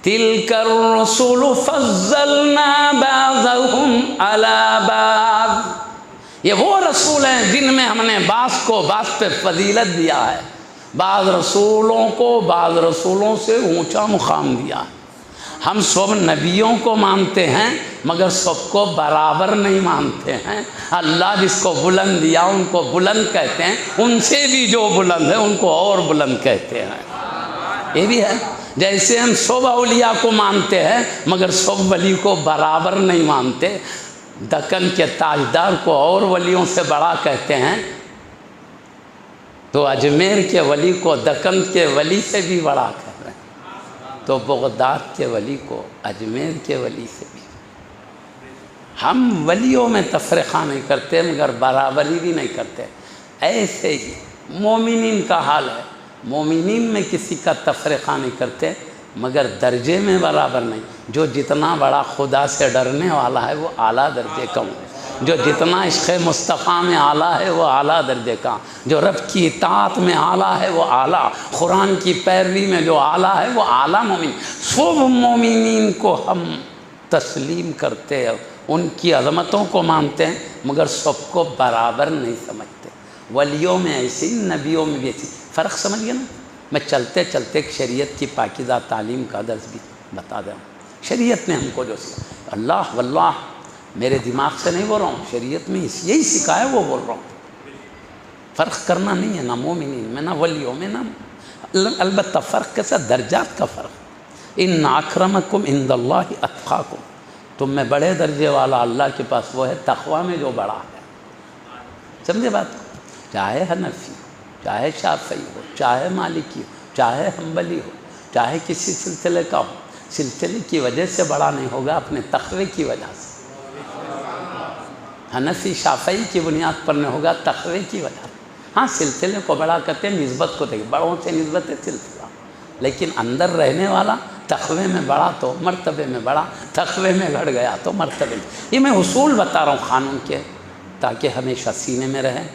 تِلْكَ الرُّسُلُ فَضَّلْنَا بَعْضَهُمْ عَلَى بَعْضٍ، یہ وہ رسول ہیں جن میں ہم نے بعض کو بعض پہ فضیلت دیا ہے، بعض رسولوں کو بعض رسولوں سے اونچا مقام دیا ہے۔ ہم سب نبیوں کو مانتے ہیں مگر سب کو برابر نہیں مانتے ہیں، اللہ جس کو بلند دیا ان کو بلند کہتے ہیں، ان سے بھی جو بلند ہے ان کو اور بلند کہتے ہیں، یہ بھی ہے۔ جیسے ہم سب اولیاء کو مانتے ہیں مگر سب ولی کو برابر نہیں مانتے، دکن کے تاجدار کو اور ولیوں سے بڑا کہتے ہیں تو اجمیر کے ولی کو دکن کے ولی سے بھی بڑا کہتے ہیں، تو بغداد کے ولی کو اجمیر کے ولی سے بھی۔ ہم ولیوں میں تفریقہ نہیں کرتے مگر برابری بھی نہیں کرتے، ایسے ہی مومنین کا حال ہے، مومنین میں کسی کا تفریقہ نہیں کرتے مگر درجے میں برابر نہیں، جو جتنا بڑا خدا سے ڈرنے والا ہے وہ اعلیٰ درجے کا ہے، جو جتنا عشق مصطفیٰ میں اعلیٰ ہے وہ اعلیٰ درجے کا، جو رب کی اطاعت میں اعلیٰ ہے وہ اعلیٰ، قرآن کی پیروی میں جو اعلیٰ ہے وہ اعلیٰ مومن۔ سب مومنین کو ہم تسلیم کرتے ہیں، ان کی عظمتوں کو مانتے ہیں مگر سب کو برابر نہیں سمجھتے، ولیوں میں ایسی نبیوں میں بھی ایسی، فرق سمجھ گئے نا؟ میں چلتے چلتے ایک شریعت کی پاکیزہ تعلیم کا درس بھی بتا دوں، شریعت نے ہم کو جو سکھایا، اللہ واللہ میرے دماغ سے نہیں بول رہا ہوں، شریعت میں یہی سکھایا وہ بول رہا ہوں، فرق کرنا نہیں ہے نہ مومنین میں نہ ولیوں میں نہ، البتہ فرق کیسا؟ درجات کا فرق، ان اکرمکم عند اللہ اتقاکم، تم میں بڑے درجے والا اللہ کے پاس وہ ہے تقوی میں جو بڑا ہے، سمجھے بات؟ چاہے حنفی ہو، چاہے شافعی ہو، چاہے مالکی ہو، چاہے حنبلی ہو، چاہے کسی سلسلے کا ہو، سلسلے کی وجہ سے بڑا نہیں ہوگا، اپنے تقوی کی وجہ سے، حنفی شافعی کی بنیاد پر نہیں ہوگا، تقوی کی وجہ سے۔ ہاں سلسلے کو بڑا کرتے ہیں، نسبت کو دیکھیں، بڑوں سے نسبت ہے سلسلہ، لیکن اندر رہنے والا تقوی میں بڑا تو مرتبے میں بڑا، تقوی میں گھڑ گیا تو مرتبے میں۔ یہ میں اصول بتا رہا ہوں قانون کے، تاکہ ہمیشہ سینے میں رہیں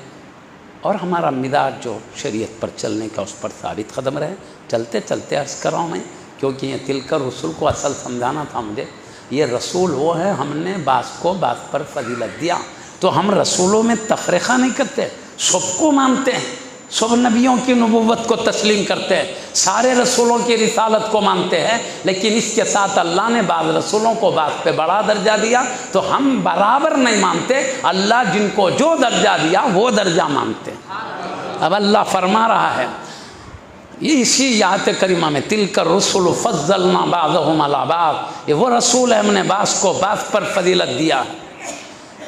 اور ہمارا مزاج جو شریعت پر چلنے کا اس پر ثابت قدم رہے۔ چلتے چلتے عرض کر رہا ہوں میں، کیونکہ یہ تلک الرسل کو اصل سمجھانا تھا مجھے، یہ رسول وہ ہے ہم نے بعض کو بعض پر فضیلت دیا. تو ہم رسولوں میں تفریقہ نہیں کرتے، سب کو مانتے ہیں، سب نبیوں کی نبوت کو تسلیم کرتے ہیں، سارے رسولوں کی رسالت کو مانتے ہیں، لیکن اس کے ساتھ اللہ نے بعض رسولوں کو بعض پہ بڑا درجہ دیا تو ہم برابر نہیں مانتے. اللہ جن کو جو درجہ دیا وہ درجہ مانتے ہیں. اب اللہ فرما رہا ہے یہ اسی آیت کریمہ میں تلک الرسل فضلنا بعضهم علی بعض، یہ وہ رسول ہے ہم نے بعض کو بعض پر فضیلت دیا.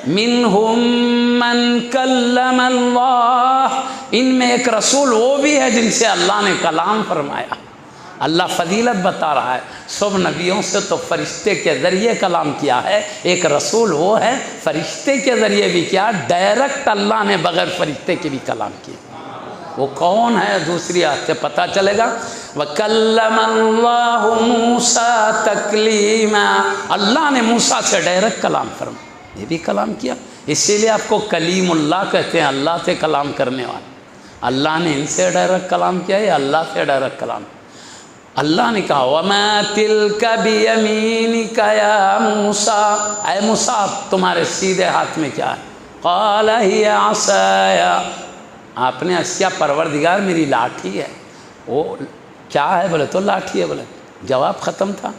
منہم من کلم اللہ، ان میں ایک رسول وہ بھی ہے جن سے اللہ نے کلام فرمایا. اللہ فضیلت بتا رہا ہے سب نبیوں سے تو فرشتے کے ذریعے کلام کیا ہے، ایک رسول وہ ہے فرشتے کے ذریعے بھی کیا، ڈائریکٹ اللہ نے بغیر فرشتے کے بھی کلام کیا. وہ کون ہے دوسری آیت سے پتہ چلے گا. وَكَلَّمَ اللَّهُ مُوسَىٰ تَكْلِيمًا، اللہ نے موسیٰ سے ڈائریکٹ کلام فرمایا، یہ بھی کلام کیا. اسی لیے آپ کو کلیم اللہ کہتے ہیں، اللہ سے کلام کرنے والے. اللہ نے ان سے ڈائریکٹ کلام کیا ہے، اللہ سے ڈائریکٹ کلام. اللہ نے کہا وَمَا تِلْكَ بِيَمِينِكَ يَا مُوسَىٰ، اے موسیٰ تمہارے سیدھے ہاتھ میں کیا ہے؟ قَالَ هِيَ عَصَايَ، آپ نے اس کیا پروردگار میری لاٹھی ہے. وہ کیا ہے بولے تو لاٹھی ہے، بولے جواب ختم تھا.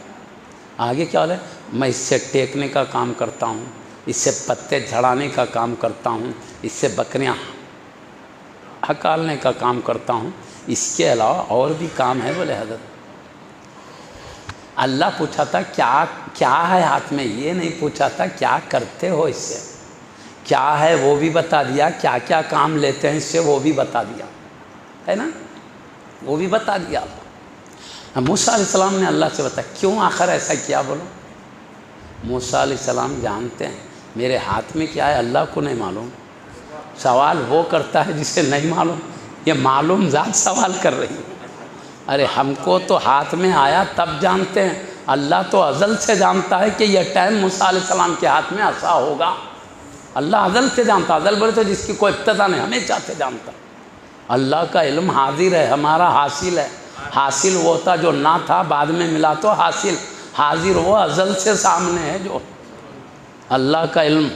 آگے کیا بولے؟ میں اس سے ٹیکنے کا کام کرتا ہوں، اس سے پتے جھڑانے کا کام کرتا ہوں، اس سے بکریاں ہکالنے کا کام کرتا ہوں، اس کے علاوہ اور بھی کام ہے. بولے حضرت اللہ پوچھا تھا کیا ہے ہاتھ میں، یہ نہیں پوچھا تھا کیا کرتے ہو اس سے. کیا ہے وہ بھی بتا دیا، کیا کیا کام لیتے ہیں اس سے وہ بھی بتا دیا ہے نا، وہ بھی بتا دیا. موسیٰ علیہ السلام نے اللہ سے بتایا کیوں آخر ایسا کیا. بولو موسیٰ علیہ السلام جانتے ہیں میرے ہاتھ میں کیا ہے اللہ کو نہیں معلوم. سوال وہ کرتا ہے جسے نہیں معلوم، یہ معلوم ذات سوال کر رہی ہے. ارے ہم کو تو ہاتھ میں آیا تب جانتے ہیں، اللہ تو ازل سے جانتا ہے کہ یہ ٹائم موسیٰ علیہ السلام کے ہاتھ میں عصا ہوگا. اللہ ازل سے جانتا، ازل بولے تو جس کی کوئی ابتدا نہیں، ہمیشہ سے جانتا. اللہ کا علم حاضر ہے، ہمارا حاصل ہے. حاصل وہ تھا جو نہ تھا بعد میں ملا تو حاصل، حاضر وہ ازل سے سامنے ہے. جو اللہ کا علم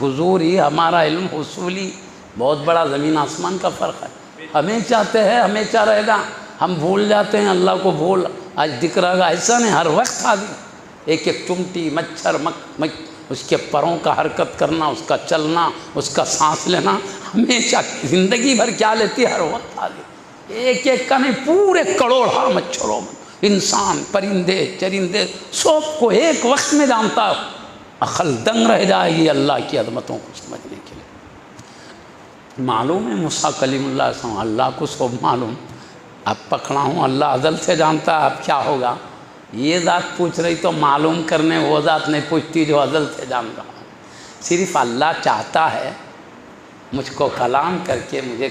حضوری، ہمارا علم حصولی، بہت بڑا زمین آسمان کا فرق ہے. ہمیں چاہتے ہیں ہمیشہ رہے گا، ہم بھول جاتے ہیں اللہ کو. بھول آج دکھ رہا گا ایسا نہیں، ہر وقت حاضر. ایک ایک چمٹی مچھر اس کے پروں کا حرکت کرنا، اس کا چلنا، اس کا سانس لینا، ہمیشہ زندگی بھر کیا لیتی ہے، ہر وقت حاضر. ایک ایک کا نہیں، پورے کروڑا مچھروں میں انسان پرندے چرندے سب کو ایک وقت میں جانتا. عقل دنگ رہ جائے گی اللہ کی عظمتوں کو سمجھنے کے لیے. معلوم ہے موسیٰ کلیم اللہ علیہ وسلم، اللہ کو سب معلوم. اب پکڑا ہوں اللہ ازل سے جانتا ہے اب کیا ہوگا. یہ ذات پوچھ رہی تو معلوم کرنے وہ ذات نہیں پوچھتی جو ازل سے جان رہا. صرف اللہ چاہتا ہے مجھ کو کلام کر کے مجھے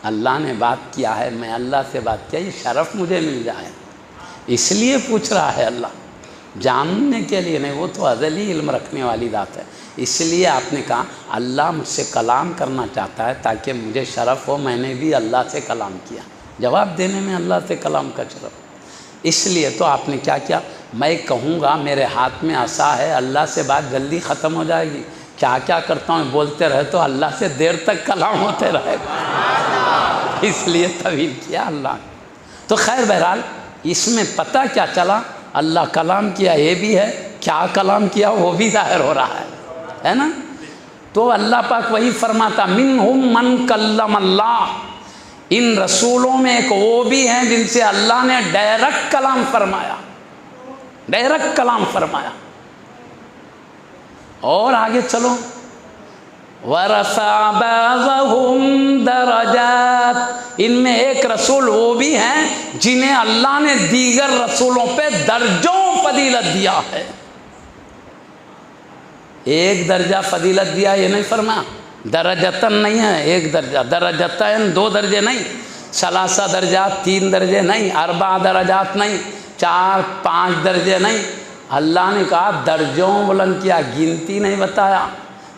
اللہ نے بات کیا ہے، میں اللہ سے بات کیا، یہ شرف مجھے مل جائے، اس لیے پوچھ رہا ہے اللہ، جاننے کے لیے نہیں. وہ تو ازلی علم رکھنے والی ذات ہے. اس لیے آپ نے کہا اللہ مجھ سے کلام کرنا چاہتا ہے تاکہ مجھے شرف ہو، میں نے بھی اللہ سے کلام کیا. جواب دینے میں اللہ سے کلام کا شرف. اس لیے تو آپ نے کیا کیا، میں کہوں گا میرے ہاتھ میں عصا ہے، اللہ سے بات جلدی ختم ہو جائے گی. کیا کیا کرتا ہوں بولتے رہے تو اللہ سے دیر تک کلام ہوتے رہے گا، اس لیے طویل کیا اللہ. تو خیر بہرحال اس میں پتہ کیا چلا، اللہ کلام کیا یہ بھی ہے، کیا کلام کیا وہ بھی ظاہر ہو رہا ہے نا. تو اللہ پاک وہی فرماتا منہم من کلم اللہ، ان رسولوں میں ایک وہ بھی ہیں جن سے اللہ نے ڈائریکٹ کلام فرمایا، ڈائریکٹ کلام فرمایا. اور آگے چلو وَرَفَعَ بَعْضَهُمْ دَرَجَاتٍ، ان میں ایک رسول وہ بھی ہیں جنہیں اللہ نے دیگر رسولوں پہ درجوں فضیلت دیا ہے. ایک درجہ فضیلت دیا یہ نہیں فرمایا، درجتن نہیں ہے، ایک درجہ، درجتن دو درجے نہیں، ثلاثہ درجات تین درجے نہیں، اربع درجات نہیں، چار پانچ درجے نہیں. اللہ نے کہا درجوں بلند کیا، گنتی نہیں بتایا،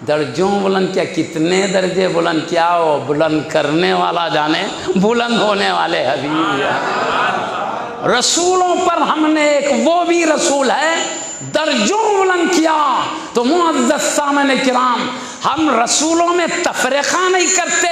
درجوں بلند کیا، کتنے درجے بلند کیا، وہ بلند کرنے والا جانے، بلند ہونے والے حبیب. رسولوں پر ہم نے ایک وہ بھی رسول ہے درجوں بلند کیا۔ تو معزز سامعین کرام، ہم رسولوں میں تفریقہ نہیں کرتے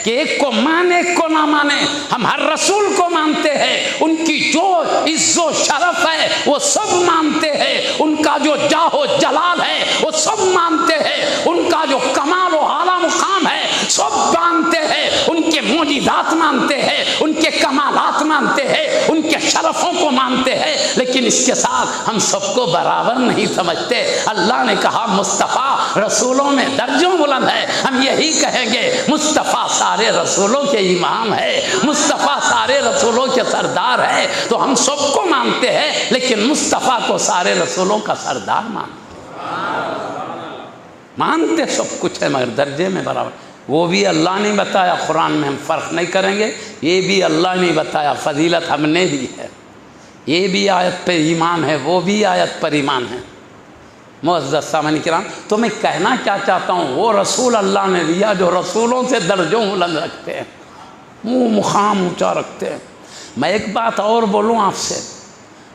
کہ ایک کو مانے ایک کو نہ مانے، ہم ہر رسول کو مانتے ہیں، ان کی جو عزت و شرف ہے وہ سب مانتے ہیں، ان کا جو جاہ و جلال ہے وہ سب مانتے ہیں، ان کا جو کمال و اعلیٰ مقام ہے سب مانتے ہیں، ان کے معجزات مانتے ہیں، ان کے کمالات مانتے ہیں، ان کے شرفوں کو مانتے ہیں، لیکن اس کے ساتھ ہم سب کو برابر نہیں سمجھتے۔ اللہ نے کہا مصطفیٰ رسولوں میں درجوں بلند ہے، ہم یہی کہیں گے مصطفیٰ سارے رسولوں کے امام ہے، مصطفیٰ سارے رسولوں کے سردار ہے، تو ہم سب کو مانتے ہیں لیکن مصطفیٰ کو سارے رسولوں کا سردار مانتے سب کچھ ہے مگر درجے میں برابر۔ وہ بھی اللہ نے بتایا، قرآن میں ہم فرق نہیں کریں گے، یہ بھی اللہ نے بتایا، فضیلت ہم نے دی ہے، یہ بھی آیت پر ایمان ہے، وہ بھی آیت پر ایمان ہے۔ معزز سامعین کرام، تو میں کہنا کیا چاہتا ہوں، وہ رسول اللہ نے دیا جو رسولوں سے درجوں بلند رکھتے ہیں، مقام اونچا رکھتے ہیں۔ میں ایک بات اور بولوں آپ سے،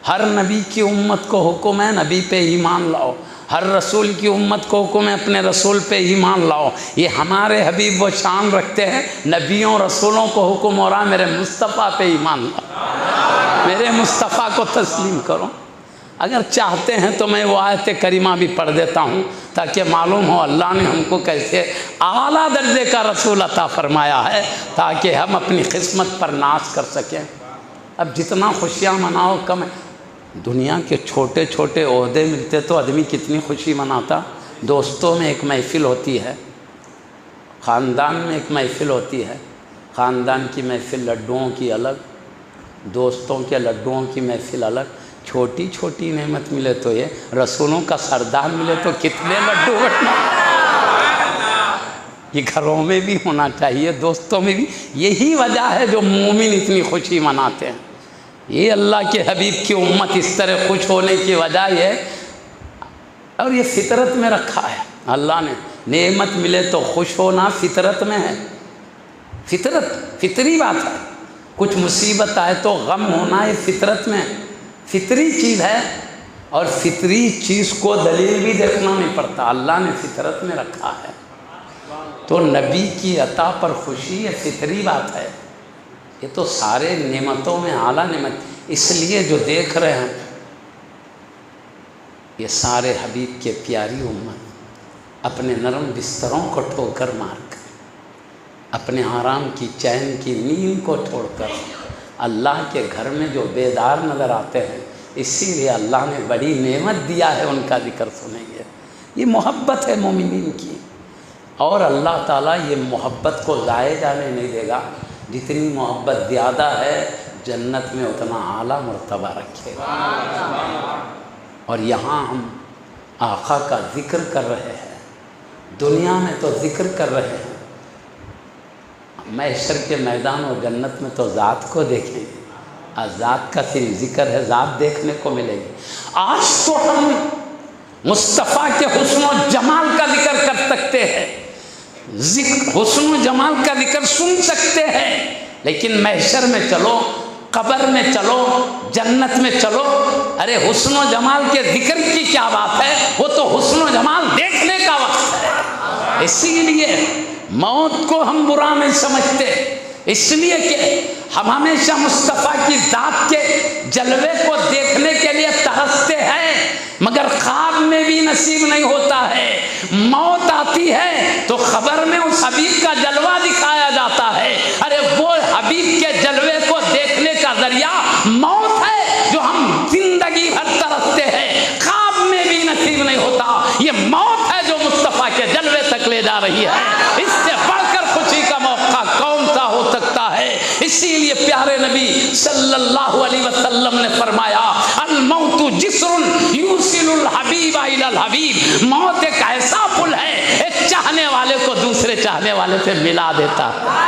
ہر نبی کی امت کو حکم ہے نبی پہ ایمان لاؤ، ہر رسول کی امت کو حکم ہے اپنے رسول پہ ایمان لاؤ۔ یہ ہمارے حبیب وہ شان رکھتے ہیں، نبیوں رسولوں کو حکم ہو رہا ہے میرے مصطفیٰ پہ ایمان لاؤ، میرے مصطفیٰ کو تسلیم کرو۔ اگر چاہتے ہیں تو میں وہ آیت کریمہ بھی پڑھ دیتا ہوں تاکہ معلوم ہو اللہ نے ہم کو کیسے اعلیٰ درجے کا رسول عطا فرمایا ہے، تاکہ ہم اپنی قسمت پر ناز کر سکیں۔ اب جتنا خوشیاں مناؤ کم ہے، دنیا کے چھوٹے چھوٹے عہدے ملتے تو آدمی کتنی خوشی مناتا۔ دوستوں میں ایک محفل ہوتی ہے، خاندان میں ایک محفل ہوتی ہے، خاندان کی محفل لڈوؤں کی الگ، دوستوں کے لڈوؤں کی محفل الگ۔ چھوٹی چھوٹی نعمت ملے تو یہ رسولوں کا سردار ملے تو کتنے لڈو بٹنا۔ یہ گھروں میں بھی ہونا چاہیے، دوستوں میں بھی۔ یہی وجہ ہے جو مومن اتنی خوشی مناتے ہیں، یہ اللہ کے حبیب کی امت اس طرح خوش ہونے کی وجہ یہ، اور یہ فطرت میں رکھا ہے اللہ نے۔ نعمت ملے تو خوش ہونا فطرت میں ہے، فطری بات ہے۔ کچھ مصیبت آئے تو غم ہونا یہ فطرت میں فطری چیز ہے، اور فطری چیز کو دلیل بھی دیکھنا نہیں پڑتا، اللہ نے فطرت میں رکھا ہے۔ تو نبی کی عطا پر خوشی یہ فطری بات ہے، یہ تو سارے نعمتوں میں اعلیٰ نعمت۔ اس لیے جو دیکھ رہے ہیں یہ سارے حبیب کے پیاری امت اپنے نرم بستروں کو ٹھوکر مار کر، اپنے آرام کی چین کی نیند کو چھوڑ کر اللہ کے گھر میں جو بیدار نظر آتے ہیں، اسی لیے اللہ نے بڑی نعمت دیا ہے، ان کا ذکر سنیں گے۔ یہ محبت ہے مومنین کی، اور اللہ تعالیٰ یہ محبت کو ضائع جانے نہیں دے گا۔ جتنی محبت زیادہ ہے جنت میں اتنا اعلیٰ مرتبہ رکھے گا۔ اور یہاں ہم آقا کا ذکر کر رہے ہیں، دنیا میں تو ذکر کر رہے ہیں، محشر کے میدان اور جنت میں تو ذات کو دیکھیں گے، ذات کا صرف ذکر ہے، ذات دیکھنے کو ملے گی۔ آج تو ہم مصطفیٰ کے حسن و جمال کا ذکر کر سکتے ہیں، حسن و جمال کا ذکر سن سکتے ہیں، لیکن محشر میں چلو، قبر میں چلو، جنت میں چلو، ارے حسن و جمال کے ذکر کی کیا بات ہے، وہ تو حسن و جمال دیکھنے کا وقت ہے۔ اسی لیے موت کو ہم برا نہیں سمجھتے، اس لیے کہ ہم ہمیشہ مصطفیٰ کی ذات کے جلوے کو دیکھنے کے لیے ترستے ہیں، مگر خواب میں بھی نصیب نہیں ہوتا ہے۔ موت آتی ہے تو خبر میں اس حبیب کا جلوہ دکھایا جاتا ہے، ارے وہ حبیب کے جلوے کو دیکھنے کا ذریعہ موت ہے جو ہم زندگی بھر ترستے ہیں، خواب میں بھی نصیب نہیں ہوتا۔ یہ موت ہے جو مصطفیٰ کے جلوے تک لے جا رہی ہے، اس سے بڑھ کر خوشی کا موقع کون سا ہو سکتا ہے؟ اسی لیے پیارے نبی صلی اللہ علیہ وسلم نے فرمایا الموت جسر یوصل الحبیب الی الحبیب، موت ایک ایسا پل ہے، ایک چاہنے والے کو دوسرے چاہنے والے سے ملا دیتا ہے۔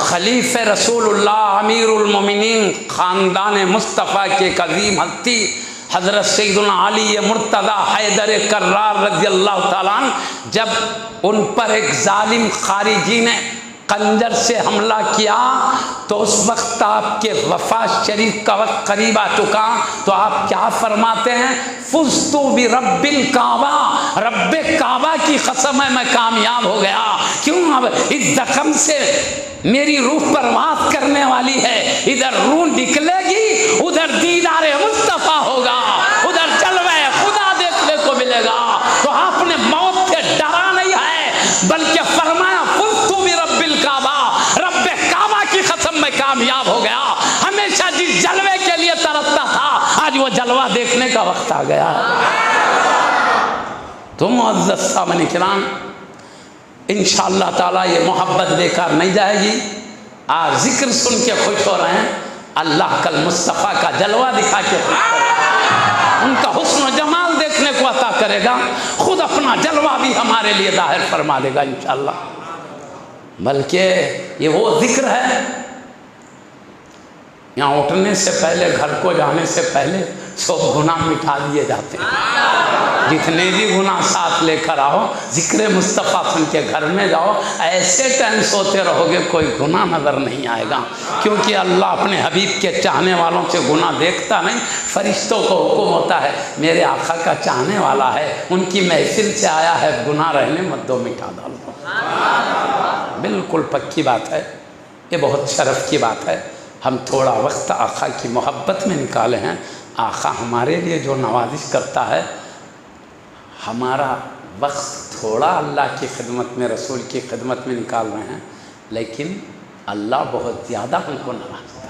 خلیفہ رسول اللہ امیر المومنین خاندان مصطفیٰ کے ایک عظیم ہستی حضرت سیدنا علی مرتضی حیدر کرار رضی اللہ تعالیٰ عنہ جب ان پر ایک ظالم خارجی نے خنجر سے حملہ کیا تو اس وقت آپ کے وفات شریف کا وقت قریب آ چکا، تو آپ کیا فرماتے ہیں؟ فزتو برب الکعبہ، رب کعبہ کی قسم ہے میں کامیاب ہو گیا۔ کیوں؟ اب اس زخم سے میری روح پرواز کرنے والی ہے، ادھر روح نکلے گی، ادھر دیدار مصطفیٰ ہوگا، ادھر جلوہ خدا دیکھنے کو ملے گا۔ تو آپ نے موت سے ڈرا نہیں ہے بلکہ فرمایا فزتو برب الکعبہ، رب کعبہ کی قسم میں کامیاب ہو گیا۔ ہمیشہ جس جلوے کے لیے ترستا تھا آج وہ جلوہ دیکھنے کا وقت آ گیا۔ تو معزز سامعین کرام، انشاءاللہ تعالیٰ یہ محبت بیکار نہیں جائے گی۔ آج ذکر سن کے خوش ہو رہے ہیں، اللہ کل مصطفیٰ کا جلوہ دکھا کے خوش کرے گا، ان کا حسن و جمال دیکھنے کو عطا کرے گا، خود اپنا جلوہ بھی ہمارے لیے ظاہر فرما دے گا انشاءاللہ۔ بلکہ یہ وہ ذکر ہے، یہاں اٹھنے سے پہلے، گھر کو جانے سے پہلے سب گناہ مٹا دیے جاتے ہیں۔ جتنے بھی گناہ ساتھ لے کر آؤ، ذکر مصطفیٰ سن کے گھر میں جاؤ، ایسے ٹائم سوتے رہو گے کوئی گناہ نظر نہیں آئے گا، کیونکہ اللہ اپنے حبیب کے چاہنے والوں سے گناہ دیکھتا نہیں۔ فرشتوں کو حکم ہوتا ہے میرے آقا کا چاہنے والا ہے، ان کی محفل سے آیا ہے، گناہ رہنے مت دو، مٹا ڈال دو۔ بالکل پکی بات ہے، یہ بہت شرف کی بات ہے۔ ہم تھوڑا وقت آقا کی محبت میں نکالے ہیں، آقا ہمارے لیے جو نوازش کرتا ہے، ہمارا وقت تھوڑا اللہ کی خدمت میں، رسول کی خدمت میں نکال رہے ہیں، لیکن اللہ بہت زیادہ ہم کو نوازتا ہے۔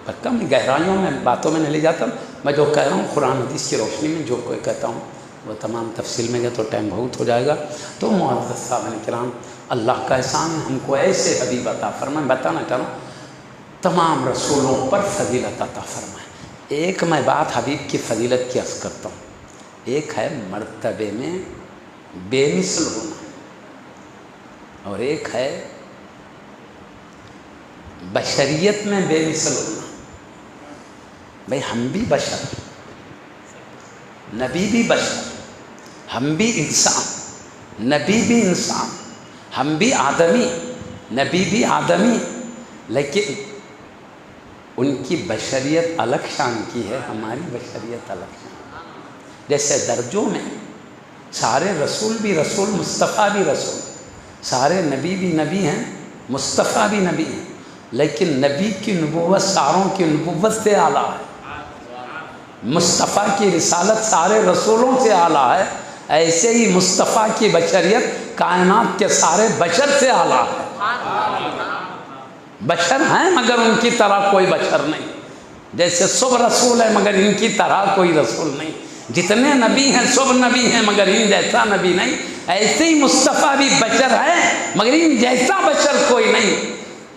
پکا میں گہرائیوں میں باتوں میں نہیں لے جاتا، میں جو کہہ رہا ہوں قرآن حدیث کی روشنی میں جو کوئی کہتا ہوں وہ تمام تفصیل میں گیا تو ٹائم بہت ہو جائے گا۔ تو معزز صاحبان کرام، اللہ کا احسان ہے ہم کو ایسے حبیب عطا فرمائے۔ بتانا چاہ رہا ہوں تمام رسولوں پر فضیلت عطا فرمائے۔ ایک میں بات حبیب کی فضیلت کی عرض کرتا ہوں، ایک ہے مرتبے میں بے مثل ہونا، اور ایک ہے بشریت میں بے مثل ہونا۔ بھئی ہم بھی بشر، نبی بھی بشر، ہم بھی انسان، نبی بھی انسان، ہم بھی آدمی، نبی بھی آدمی، لیکن ان کی بشریت الگ شان کی ہے، ہماری بشریت الگ شان۔ جیسے درجوں میں سارے رسول بھی رسول، مصطفیٰ بھی رسول، سارے نبی بھی نبی ہیں، مصطفیٰ بھی نبی ہیں، لیکن نبی کی نبوت ساروں کی نبوت سے اعلیٰ ہے، مصطفیٰ کی رسالت سارے رسولوں سے اعلیٰ ہے، ایسے ہی مصطفیٰ کی بشریت کائنات کے سارے بشر سے اعلیٰ ہے۔ بشر ہیں مگر ان کی طرح کوئی بشر نہیں، جیسے سب رسول ہے مگر ان کی طرح کوئی رسول نہیں، جتنے نبی ہیں سب نبی ہیں مگر ان جیسا نبی نہیں، ایسے ہی مصطفیٰ بھی بشر ہے مگر ان جیسا بشر کوئی نہیں۔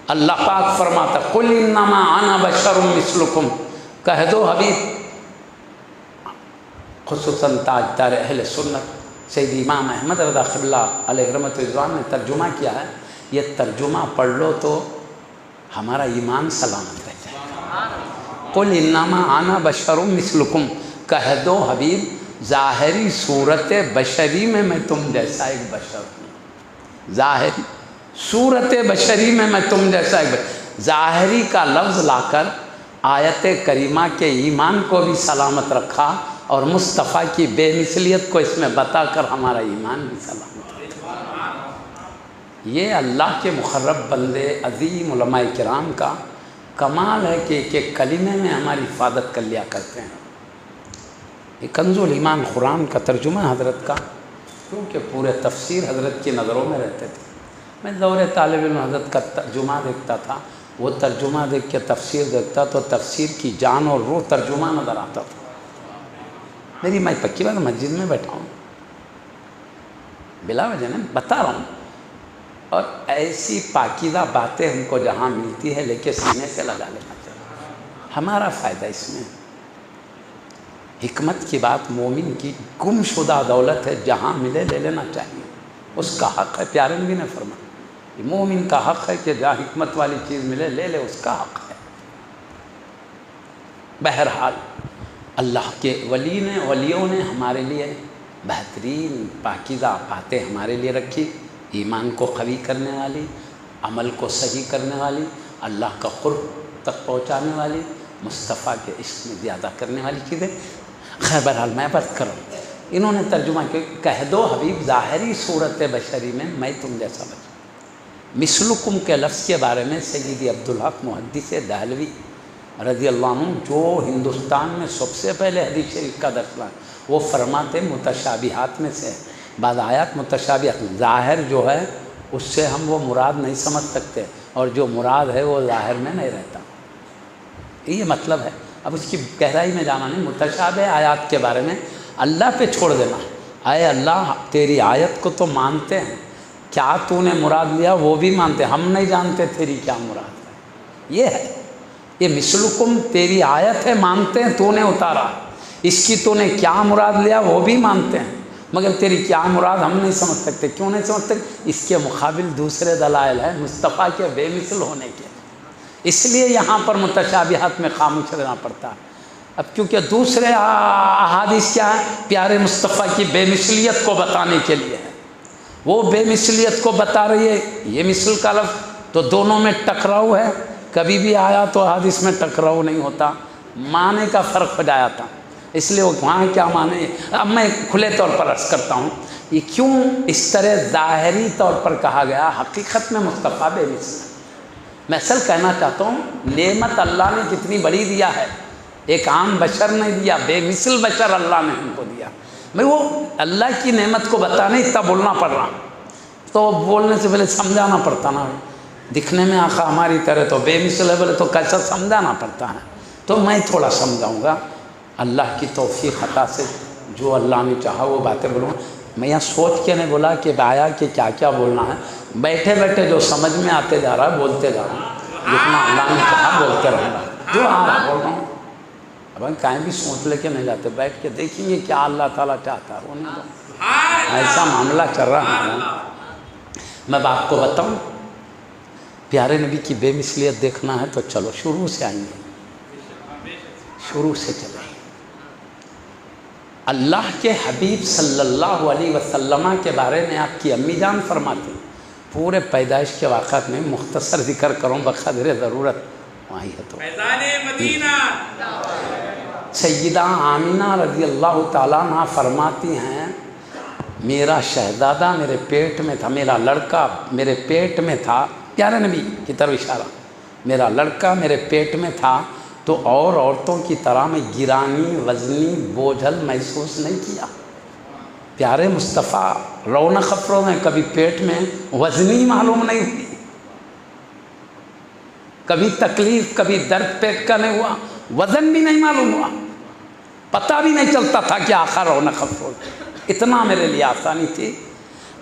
اللہ پاک فرماتا قل انما انا بشر مثلکم، کہہ دو حبیب، خصوصاً تاجدار اہل سنت سید امام احمد رضا قبلہ علیہ رحمت رضوان نے ترجمہ کیا ہے، یہ ترجمہ پڑھ لو تو ہمارا ایمان سلامت رہ جائے گا۔ قل انما انا بشر مثلکم، کہہ دو حبیب ظاہری صورت بشری میں تم جیسا ایک بشر ہوں، ظاہری صورت بشری میں تم جیسا ایک بشر۔ ظاہری کا لفظ لا کر آیت کریمہ کے ایمان کو بھی سلامت رکھا، اور مصطفیٰ کی بے مثلیت کو اس میں بتا کر ہمارا ایمان بھی سلامت رکھا۔ یہ اللہ کے مقرب بندے عظیم علماء کرام کا کمال ہے کہ ایک ایک کلمے میں ہماری حفاظت کر لیا کرتے ہیں۔ یہ کنز الایمان قرآن کا ترجمہ حضرت کا، کیونکہ پورے تفسیر حضرت کی نظروں میں رہتے تھے۔ میں دور طالب علم حضرت کا ترجمہ دیکھتا تھا، وہ ترجمہ دیکھ کے تفسیر دیکھتا تو تفسیر کی جان اور روح ترجمہ نظر آتا تھا۔ میری میں پکی بات مسجد میں بیٹھا ہوں، بلا وجہ نہیں بتا رہا ہوں، اور ایسی پاکیزہ باتیں ہم کو جہاں ملتی ہے لے کے سینے سے لگا لینا چاہیے، ہمارا فائدہ اس میں۔ حکمت کی بات مومن کی گم شدہ دولت ہے، جہاں ملے لے لینا چاہیے، اس کا حق ہے۔ پیارے نبی نے فرمایا مومن کا حق ہے کہ جہاں حکمت والی چیز ملے لے لے، اس کا حق ہے۔ بہرحال اللہ کے ولیوں نے ہمارے لیے بہترین پاکیزہ باتیں ہمارے لیے رکھی، ایمان کو قوی کرنے والی، عمل کو صحیح کرنے والی، اللہ کا قرب تک پہنچانے والی، مصطفیٰ کے عشق میں زیادہ کرنے والی چیزیں۔ خیر بہرحال میں بات کروں، انہوں نے ترجمہ کیا، کہہ دو حبیب ظاہری صورت بشری میں تم جیسا بچوں۔ مثلکم کے لفظ کے بارے میں سیدی عبدالحق محدث دہلوی رضی اللہ عنہ، جو ہندوستان میں سب سے پہلے حدیث شریف کا درس لائے، وہ فرماتے متشابہات میں سے بعض آیات متشابہات میں، ظاہر جو ہے اس سے ہم وہ مراد نہیں سمجھ سکتے، اور جو مراد ہے وہ ظاہر میں نہیں رہتا، یہ مطلب ہے۔ اب اس کی گہرائی میں جانا نہیں، متشابہ آیات کے بارے میں اللہ پہ چھوڑ دینا، اے اللہ تیری آیت کو تو مانتے ہیں، کیا تو نے مراد لیا وہ بھی مانتے، ہم نہیں جانتے تیری کیا مراد ہے، یہ ہے یہ مثلکم، تیری آیت ہے مانتے ہیں، تو نے اتارا، اس کی تو نے کیا مراد لیا وہ بھی مانتے ہیں، مگر تیری کیا مراد ہم نہیں سمجھ سکتے۔ کیوں نہیں سمجھ سکتے؟ اس کے مقابل دوسرے دلائل ہیں مصطفیٰ کے بے مثل ہونے کے، اس لیے یہاں پر متشابہات میں خاموش رہنا پڑتا ہے۔ اب کیونکہ دوسرے احادیث کیا ہے، پیارے مصطفیٰ کی بے مثلیت کو بتانے کے لیے ہے، وہ بے مثلیت کو بتا رہی ہے، یہ مثل کا لفظ، تو دونوں میں ٹکراؤ ہے، کبھی بھی آیا تو حدیث میں ٹکراؤ نہیں ہوتا، معنی کا فرق ہو جایا تھا، اس لیے وہ وہاں کیا معنی۔ اب میں کھلے طور پر عرض کرتا ہوں، یہ کیوں اس طرح ظاہری طور پر کہا گیا، حقیقت میں مصطفیٰ بے مثل ہے۔ میں اصل کہنا چاہتا ہوں، نعمت اللہ نے کتنی بڑی دیا ہے، ایک عام بشر نے دیا، بے مثل بشر اللہ نے ہم کو دیا۔ میں وہ اللہ کی نعمت کو بتانے اتنا بولنا پڑ رہا، تو بولنے سے پہلے سمجھانا پڑتا نا، دکھنے میں آقا ہماری طرح تو بے مثل ہے بولے تو کیسا سمجھانا پڑتا ہے، تو میں تھوڑا سمجھاؤں گا اللہ کی توفیق عطا سے، جو اللہ نے چاہا وہ باتیں بولوں گا۔ میں یہاں سوچ کے نہیں بولا کہ آیا کہ کیا کیا بولنا ہے، بیٹھے بیٹھے جو سمجھ میں آتے جا رہا ہے بولتے جا رہا ہوں، جتنا اللہ نے چاہا بولتے رہوں گا، جو آ رہا بول رہا ہوں۔ اب ہم کہیں بھی سوچ لے کے نہیں جاتے، بیٹھ کے دیکھیں گے کیا اللہ تعالیٰ چاہتا ہے، وہ نہیں دو، ایسا معاملہ چل رہا ہے۔ میں بات کو بتاؤں، پیارے نبی کی بے مثلیت دیکھنا ہے تو چلو شروع سے آئیں گے، شروع سے چلیں۔ اللہ کے حبیب صلی اللہ علیہ وسلم کے بارے میں آپ کی امی جان فرماتی، پورے پیدائش کے واقعات میں مختصر ذکر کروں بقدر ضرورت، وہی ہے تو فیضان مدینہ سیدہ آمینہ رضی اللہ تعالیٰ عنہ فرماتی ہیں، میرا شہزادہ میرے پیٹ میں تھا، میرا لڑکا میرے پیٹ میں تھا، پیارے نبی کی طرف اشارہ، میرا لڑکا میرے پیٹ میں تھا تو اور عورتوں کی طرح میں گرانی وزنی بوجھل محسوس نہیں کیا۔ پیارے مصطفیٰ رونق افروز میں کبھی پیٹ میں وزنی معلوم نہیں ہوئی، کبھی تکلیف کبھی درد پیٹ کا نہیں ہوا، وزن بھی نہیں معلوم ہوا، پتہ بھی نہیں چلتا تھا کہ آخر رونق افروز، اتنا میرے لیے آسانی تھی۔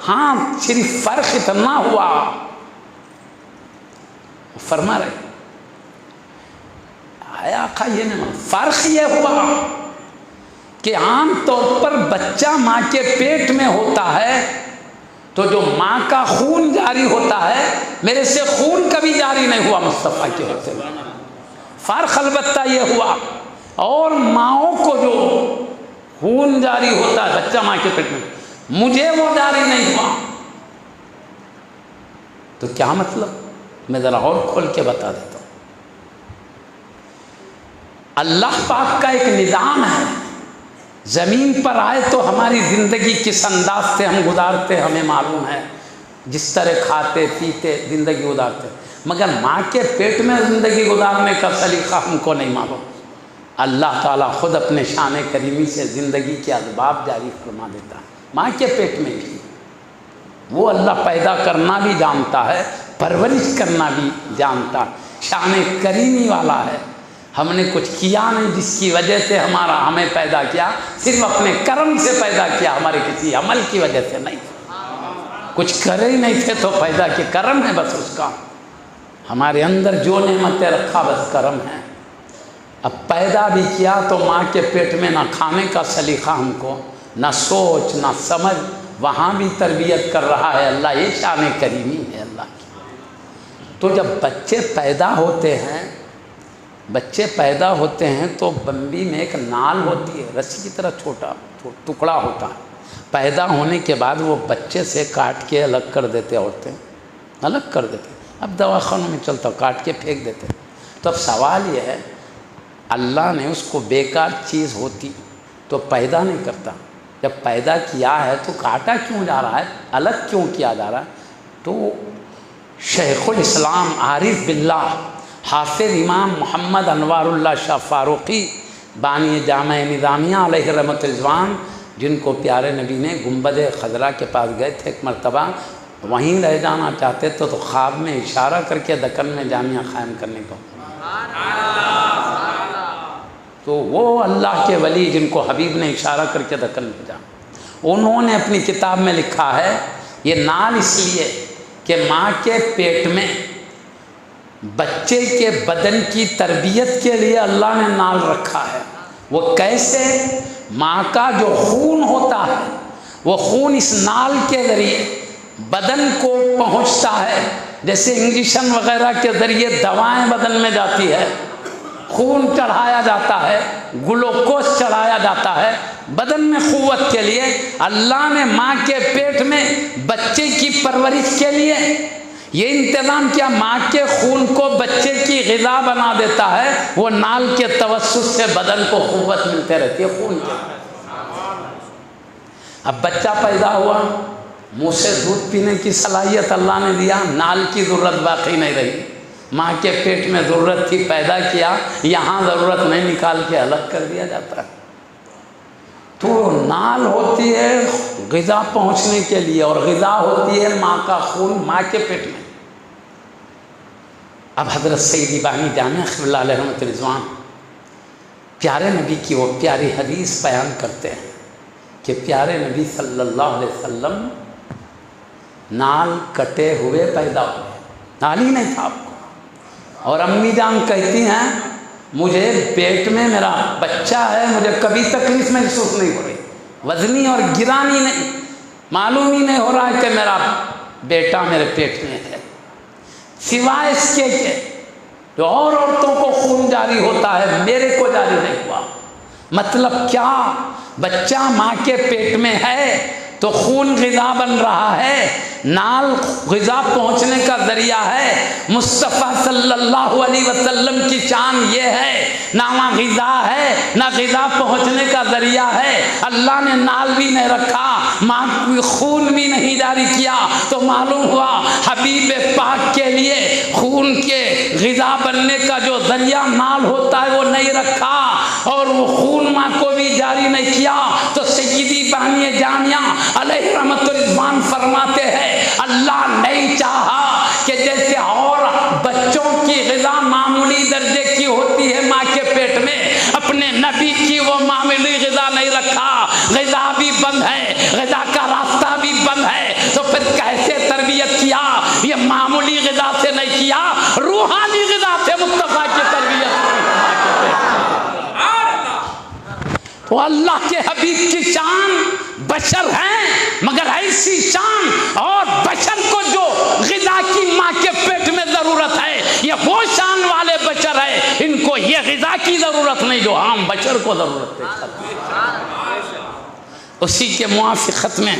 ہاں صرف فرق اتنا ہوا، فرما رہے آقا یہ نہیں، فرق یہ ہوا کہ عام طور پر بچہ ماں کے پیٹ میں ہوتا ہے تو جو ماں کا خون جاری ہوتا ہے، میرے سے خون کبھی جاری نہیں ہوا مصطفیٰ کے ہوتے ہوئے، فرق البتہ یہ ہوا، اور ماؤں کو جو خون جاری ہوتا ہے بچہ ماں کے پیٹ میں، مجھے وہ جاری نہیں ہوا۔ تو کیا مطلب، میں ذرا اور کھول کے بتا دیتا ہوں۔ اللہ پاک کا ایک نظام ہے، زمین پر آئے تو ہماری زندگی کس انداز سے ہم گزارتے ہمیں معلوم ہے، جس طرح کھاتے پیتے زندگی گزارتے، مگر ماں کے پیٹ میں زندگی گزارنے کا سلیقہ ہم کو نہیں معلوم۔ اللہ تعالیٰ خود اپنے شان کریمی سے زندگی کے اسباب جاری فرما دیتا ہے، ماں کے پیٹ میں بھی وہ اللہ پیدا کرنا بھی جانتا ہے، پرورش کرنا بھی جانتا ہے، شان کریمی والا ہے۔ ہم نے کچھ کیا نہیں جس کی وجہ سے ہمیں پیدا کیا، صرف اپنے کرم سے پیدا کیا، ہمارے کسی عمل کی وجہ سے نہیں، کچھ کرے ہی نہیں تھے تو پیدا کیا، کرم ہے بس اس کا، ہمارے اندر جو نعمتیں رکھا بس کرم ہے۔ اب پیدا بھی کیا تو ماں کے پیٹ میں نہ کھانے کا سلیقہ ہم کو، نہ سوچ نہ سمجھ، وہاں بھی تربیت کر رہا ہے اللہ، یہ شان کریمی ہے اللہ کی۔ تو جب بچے پیدا ہوتے ہیں بچے پیدا ہوتے ہیں تو بمبی میں ایک نال ہوتی ہے، رسی کی طرح چھوٹا ٹکڑا ہوتا ہے، پیدا ہونے کے بعد وہ بچے سے کاٹ کے الگ کر دیتے، عورتیں الگ کر دیتے، اب دواخانوں میں چلتا کاٹ کے پھینک دیتے۔ تو اب سوال یہ ہے، اللہ نے اس کو بیکار چیز ہوتی تو پیدا نہیں کرتا، جب پیدا کیا ہے تو کاٹا کیوں جا رہا ہے، الگ کیوں کیا جا رہا ہے؟ تو شیخ الاسلام عارف باللہ حافظ امام محمد انوار اللہ شاہ فاروقی بانی جامع نظامیہ علیہ رحمۃ رضوان، جن کو پیارے نبی نے گنبد خضرا کے پاس گئے تھے ایک مرتبہ، وہیں رہ جانا چاہتے تو خواب میں اشارہ کر کے دکن میں جامعہ قائم کرنے کو، تو وہ اللہ کے ولی جن کو حبیب نے اشارہ کر کے دکن بھیجا، انہوں نے اپنی کتاب میں لکھا ہے یہ نال اس لیے کہ ماں کے پیٹ میں بچے کے بدن کی تربیت کے لیے اللہ نے نال رکھا ہے۔ وہ کیسے؟ ماں کا جو خون ہوتا ہے وہ خون اس نال کے ذریعے بدن کو پہنچتا ہے، جیسے انجیکشن وغیرہ کے ذریعے دوائیں بدن میں جاتی ہے، خون چڑھایا جاتا ہے، گلوکوز چڑھایا جاتا ہے بدن میں قوت کے لیے۔ اللہ نے ماں کے پیٹ میں بچے کی پرورش کے لیے یہ انتظام کیا، ماں کے خون کو بچے کی غذا بنا دیتا ہے، وہ نال کے توسط سے بدن کو قوت ملتے رہتی ہے خون کے۔ اب بچہ پیدا ہوا، منہ سے دودھ پینے کی صلاحیت اللہ نے دیا، نال کی ضرورت باقی نہیں رہی، ماں کے پیٹ میں ضرورت تھی پیدا کیا، یہاں ضرورت نہیں، نکال کے الگ کر دیا جاتا ہے۔ تو نال ہوتی ہے غذا پہنچنے کے لیے، اور غذا ہوتی ہے ماں کا خون ماں کے پیٹ میں۔ اب حضرت سیدی بانی جامع اللہ علیہ رحمۃ رضوان پیارے نبی کی وہ پیاری حدیث بیان کرتے ہیں کہ پیارے نبی صلی اللہ علیہ وسلم نال کٹے ہوئے پیدا ہوئے، نال ہی نہیں تھا آپ کو، اور امی جان کہتی ہیں مجھے پیٹ میں میرا بچہ ہے، مجھے کبھی تکلیف محسوس نہیں ہو رہی، وزنی اور گرانی نہیں، معلوم ہی نہیں ہو رہا ہے کہ میرا بیٹا میرے پیٹ میں ہے، سوائے اس کے کہ جو اور عورتوں کو خون جاری ہوتا ہے میرے کو جاری نہیں ہوا۔ مطلب کیا؟ بچہ ماں کے پیٹ میں ہے تو خون غذا بن رہا ہے، نال غذا پہنچنے کا ذریعہ ہے۔ مصطفیٰ صلی اللہ علیہ وسلم کی شان یہ ہے، نہ وہاں غذا ہے نہ غذا پہنچنے کا ذریعہ ہے، اللہ نے نال بھی نہیں رکھا، ماں خون بھی نہیں جاری کیا، تو معلوم ہوا حبیب پاک کے لیے خون کے غذا بننے کا جو ذریعہ نال ہوتا ہے وہ نہیں رکھا، اور وہ خون ماں کو بھی جاری نہیں کیا۔ تو سیدی بانی جامعہ علیہ رحمۃ رضوان فرماتے ہیں اللہ نہیں چاہا کہ جیسے اور بچوں کی غذا معمولی درجے کی ہوتی ہے ماں کے پیٹ میں، اپنے نبی کی وہ معمولی غذا نہیں رکھا، غذا بھی بند ہے، غذا کا راستہ بھی بند ہے، تو پھر کیسے تربیت کیا؟ یہ معمولی غذا سے نہیں کیا، روحانی غذا سے مصطفیٰ کی تربیت کی۔ تو اللہ کے حبیب کی شان بشر ہیں، مگر ایسی شان اور بشر کو جو غذا کی ماں کے پیٹ میں ضرورت ہے، یہ وہ شان والے بشر ہے، ان کو یہ غذا کی ضرورت نہیں جو عام بشر کو ضرورت ہے۔ اسی کے موافقت میں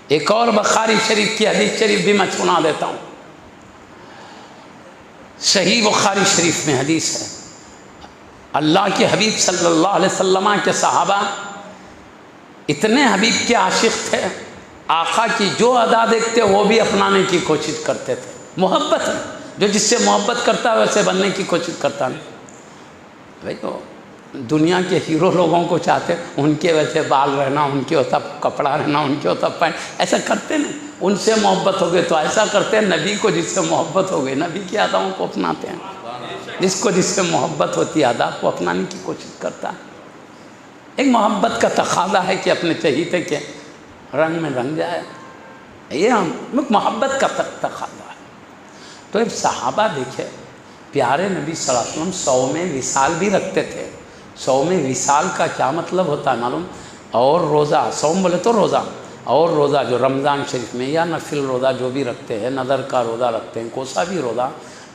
ایک اور بخاری شریف کی حدیث شریف بھی میں سنا دیتا ہوں۔ صحیح بخاری شریف میں حدیث ہے، اللہ کے حبیب صلی اللہ علیہ وسلم کے صحابہ اتنے حبیب کے عاشق تھے، آقا کی جو ادا دیکھتے وہ بھی اپنانے کی کوشش کرتے تھے، محبت میں، جو جس سے محبت کرتا ہے ویسے بننے کی کوشش کرتا نہیں۔ بھائی تو دنیا کے ہیرو لوگوں کو چاہتے ان کے ویسے بال رہنا، ان کے ہوتا کپڑا رہنا، ان کے ہوتا پینٹ، ایسا کرتے نہیں، ان سے محبت ہو گئی تو ایسا کرتے ہیں، نبی کو جس سے محبت ہو گئی نبی کی اداؤں کو اپناتے ہیں، جس کو جس سے محبت ہوتی ہے آداب کو اپنانے کی کوشش کرتا ہے۔ ایک محبت کا تقاضا ہے کہ اپنے چہیتے کے رنگ میں رنگ جائے، یہ محبت کا تقاضا ہے۔ تو ایک صحابہ دیکھے پیارے نبی صلی اللہ علیہ وسلم صوم وصال بھی رکھتے تھے۔ صوم وصال کا کیا مطلب ہوتا ہے معلوم؟ اور روزہ، صوم بولے تو روزہ، اور روزہ جو رمضان شریف میں یا نفل روزہ جو بھی رکھتے ہیں، نظر کا روزہ رکھتے ہیں، کوسا بھی روزہ،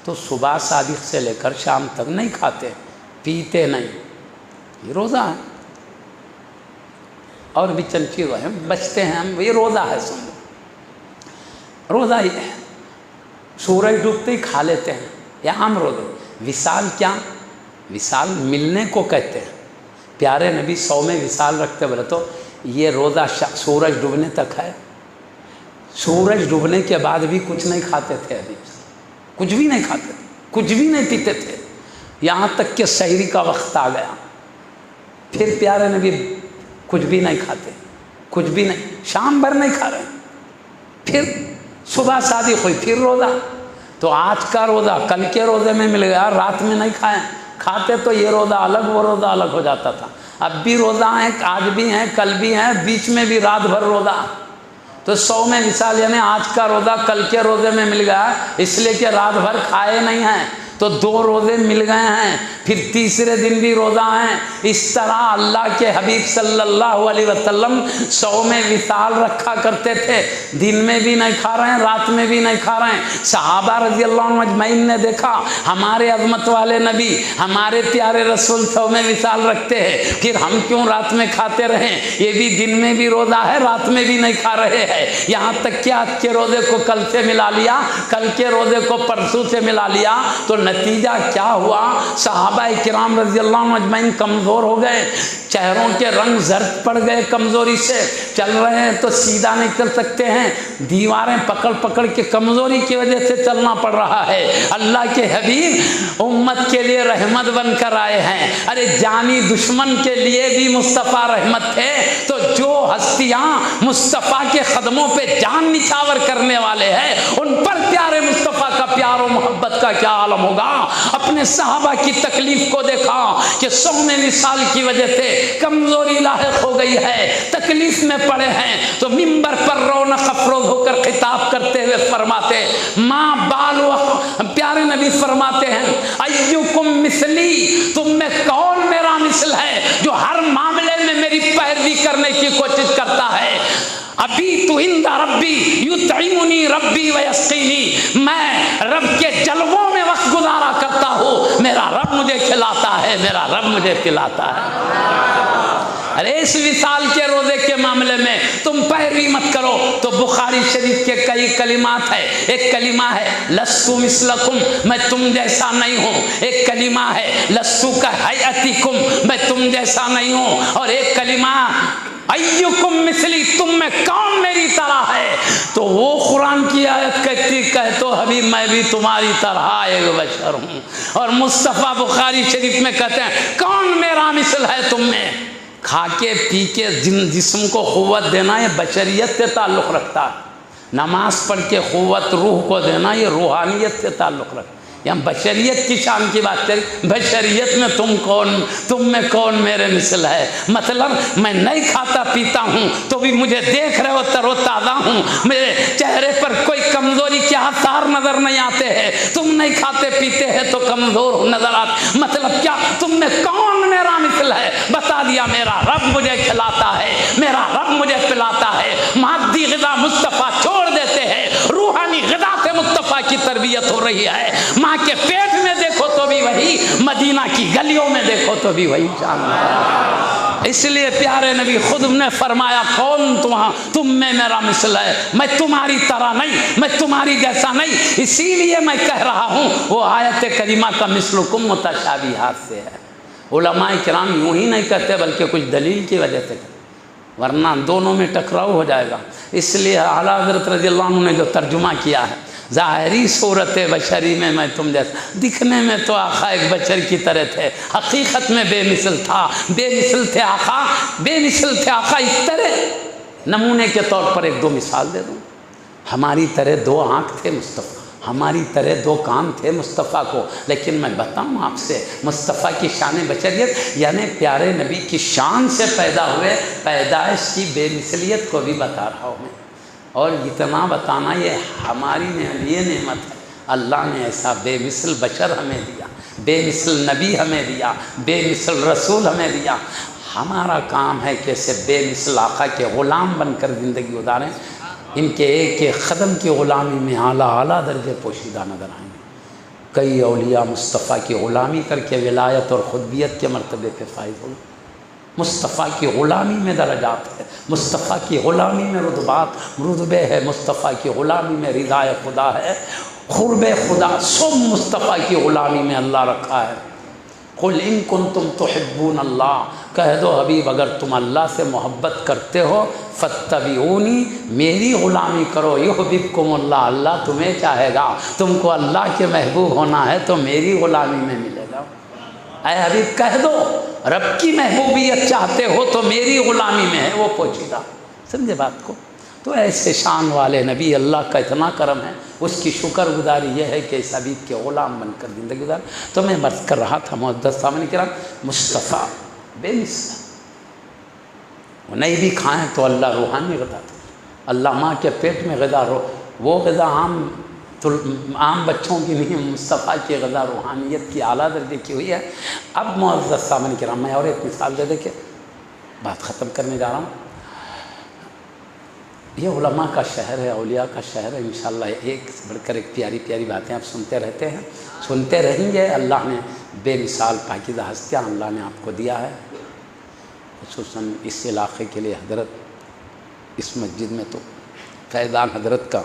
تو صبح صادق سے لے کر شام تک نہیں کھاتے، پیتے نہیں، یہ روزہ ہے. اور بھی چند چیزیں ہیں بچتے ہیں ہم، یہ روزہ ہے. سن روزہ یہ ہے، سورج ڈوبتے ہی کھا لیتے ہیں، یہ عام روزہ. وصال کیا؟ وصال ملنے کو کہتے ہیں. پیارے نبی 100 میں وصال رکھتے بولے تو یہ روزہ سورج ڈوبنے تک ہے. سورج ڈوبنے کے بعد بھی کچھ نہیں کھاتے تھے، ابھی کچھ بھی نہیں کھاتے، کچھ بھی نہیں پیتے تھے، یہاں تک کہ سحری کا وقت آ گیا. پھر پیارے نبی کچھ بھی نہیں کھاتے، کچھ بھی نہیں، شام بھر نہیں کھا رہے. پھر صبح شادی ہوئی، پھر روزہ. تو آج کا روزہ کل کے روزے میں مل گیا، رات میں نہیں کھائیں. کھاتے تو یہ روزہ الگ وہ روزہ الگ ہو جاتا تھا. اب بھی روزہ ہیں، آج بھی ہیں، کل بھی ہیں، بیچ میں بھی رات بھر روزہ. تو 100 میں وصال یعنی آج کا روزہ کل کے روزے میں مل گیا، اس لیے کہ رات بھر کھائے نہیں ہیں تو 2 روزے مل گئے ہیں، پھر تیسرے دن بھی روزہ ہیں. اس طرح اللہ کے حبیب صلی اللہ علیہ وسلم 100 میں وصال رکھا کرتے تھے. دن میں بھی نہیں کھا رہے ہیں، رات میں بھی نہیں کھا رہے ہیں. صحابہ رضی اللہ عنہ اجمعین نے دیکھا ہمارے عظمت والے نبی، ہمارے پیارے رسول 100 میں وصال رکھتے ہیں، پھر ہم کیوں رات میں کھاتے رہیں؟ یہ بھی دن میں بھی روزہ ہے، رات میں بھی نہیں کھا رہے ہیں. یہاں تک کہ آج کے روزے کو کل سے ملا لیا، کل کے روزے کو پرسوں سے ملا لیا. تو نتیجہ کیا ہوا؟ صحابہ کرام رضی اللہ عنہ اجمعین کمزور ہو گئے، چہروں کے رنگ زرد پڑ گئے کمزوری سے. چل رہے ہیں تو سیدھا نہیں چل سکتے ہیں، دیواریں پکڑ پکڑ کے کمزوری کی وجہ سے چلنا پڑ رہا ہے. اللہ کے حبیب امت کے لیے رحمت بن کر آئے ہیں. ارے جانی دشمن کے لیے بھی مصطفیٰ رحمت تھے. تو جو ہستیاں مصطفیٰ کے قدموں پہ جان نچھاور کرنے والے ہیں، ان پر پیارے مصطفیٰ کا پیار و محبت کا کیا عالم ہوگا. اپنے صحابہ کی تکلیف کو دیکھا کہ 100 میں وصال کی وجہ سے کمزوری لاحق ہو گئی ہے، تکلیف میں پڑے ہیں. تو منبر پر رونق افروز ہو کر خطاب کرتے ہوئے فرماتے ماں بالو، پیارے نبی فرماتے ہیں ایکم مثلی، تم میں کون میرا مثل ہے جو ہر معاملے میں میری پیروی کرنے کی کوشش کرتا ہے. ابھی تو عند ربی یطعمنی ربی ویسقینی، میں رب کے جلووں میں وقت گزارا کرتا ہوں، میرا رب مجھے کھلاتا ہے، میرا رب مجھے پلاتا ہے. ارے اس وصال کے روزے کے معاملے میں تم پیروی مت کرو. تو بخاری شریف کے کئی کلمات ہے. ایک کلمہ ہے لستو مثلکم، میں تم جیسا نہیں ہوں. ایک کلمہ ہے لستو کہیئتکم، میں تم جیسا نہیں ہوں. اور ایک کلمہ ایکم مثلی، تم میں کون میری طرح ہے. تو وہ قرآن کی آیت کہتی کہ تو حبیب میں بھی تمہاری طرح ایک بشر ہوں. اور مصطفیٰ بخاری شریف میں کہتے ہیں کون میرا مثل ہے تم میں. کھا کے پی کے جسم کو قوت دینا یہ بشریت سے تعلق رکھتا ہے. نماز پڑھ کے قوت روح کو دینا یہ روحانیت سے تعلق رکھتا ہے. یہاں بشریت کی شان کی بات کریں، بشریت میں تم میں کون میرے مثل ہے. مطلب میں نہیں کھاتا پیتا ہوں تو بھی مجھے دیکھ رہے ہو تر و تازہ ہوں، میرے چہرے پر کوئی کمزوری کے آثار نظر نہیں آتے ہیں. تم نہیں کھاتے پیتے ہیں تو کمزور نظر آتے. مطلب کیا تم میں کون میرا مثل ہے؟ بتا دیا میرا رب مجھے کھلاتا ہے، میرا رب مجھے پلاتا ہے. مادی غذا مصطفیٰ چھوڑ دیتے ہیں، روحانی غذا سے مصطفیٰ کی تربیت ہو رہی ہے. ماں کے پیٹ میں دیکھو تو بھی وہی، مدینہ کی گلیوں میں دیکھو تو بھی وہی شان ہے. اس لیے پیارے نبی خود نے فرمایا کون تم میں میرا مثل ہے، میں تمہاری طرح نہیں، میں تمہاری جیسا نہیں. اسی لیے میں کہہ رہا ہوں وہ آیت کریمہ کا مثلکم متشابہات سے ہے. علماء کرام یوں ہی نہیں کہتے بلکہ کچھ دلیل کی وجہ سے کہتے، ورنہ دونوں میں ٹکراؤ ہو جائے گا. اس لیے اعلیٰ حضرت رضی اللہ عنہ نے جو ترجمہ کیا ہے ظاہری صورت بشری میں تم جیسا، دکھنے میں تو آقا ایک بشر کی طرح تھے، حقیقت میں بے مثل تھا، بے مثل تھے آقا، بے مثل تھے آقا. اس طرح نمونے کے طور پر 1-2 مثال دے دوں. ہماری طرح 2 آنکھ تھے مصطفیٰ، ہماری طرح 2 کان تھے مصطفیٰ کو. لیکن میں بتاؤں آپ سے مصطفیٰ کی شان بشریت یعنی پیارے نبی کی شان سے پیدا ہوئے، پیدائش کی بے مثلیت کو بھی بتا رہا ہوں میں. اور اتنا بتانا یہ ہماری لیے نعمت ہے. اللہ نے ایسا بے مثل بشر ہمیں دیا، بے مثل نبی ہمیں دیا، بے مثل رسول ہمیں دیا. ہمارا کام ہے کہ اسے بے مثل آقا کے غلام بن کر زندگی گزاریں. ان کے ایک ایک قدم کی غلامی میں اعلیٰ درجے پوشیدہ نظر آئیں گے. کئی اولیاء مصطفیٰ کی غلامی کر کے ولایت اور خطبیت کے مرتبے پہ فائز ہوئے۔ مصطفیٰ کی غلامی میں درجات ہے، مصطفیٰ کی غلامی میں رتبے ہے، مصطفیٰ کی غلامی میں رضا خدا ہے، قرب خدا سب مصطفیٰ کی غلامی میں اللہ رکھا ہے۔ قل ان کنتم تحبون اللہ، کہہ دو حبیب اگر تم اللہ سے محبت کرتے ہو فاتبعونی، میری غلامی کرو، یحببکم اللہ، اللہ تمہیں چاہے گا۔ تم کو اللہ کے محبوب ہونا ہے تو میری غلامی میں ملے گا۔ اے حبیب کہہ دو رب کی محبوبیت چاہتے ہو تو میری غلامی میں ہے وہ پوچیدہ۔ سمجھے بات کو؟ تو ایسے شان والے نبی، اللہ کا اتنا کرم ہے، اس کی شکر گزاری یہ ہے کہ اس حبیب کے غلام بن کر زندگی گزار۔ تو میں عرض کر رہا تھا معزز سامعین کرام، مصطفیٰ بے مثل، وہ نہیں بھی کھائیں تو اللہ روحانی غذا تھا۔ اللہ ماں کے پیٹ میں غذا وہ غذا عام بچوں کی نہیں، مصطفیٰ کی غذا روحانیت کی اعلیٰ درجے کی ہوئی ہے۔ اب معزز سامعین کرام میں اور ایک مثال دے کے بات ختم کرنے جا رہا ہوں۔ یہ علماء کا شہر ہے، اولیاء کا شہر ہے، انشاءاللہ ایک سے بڑھ کر ایک پیاری پیاری باتیں آپ سنتے رہتے ہیں، سنتے رہیں گے۔ اللہ نے بے مثال پاکیزہ ہستیاں اللہ نے آپ کو دیا ہے، خصوصاً اس علاقے کے لیے حضرت اس مسجد میں تو فیضان حضرت کا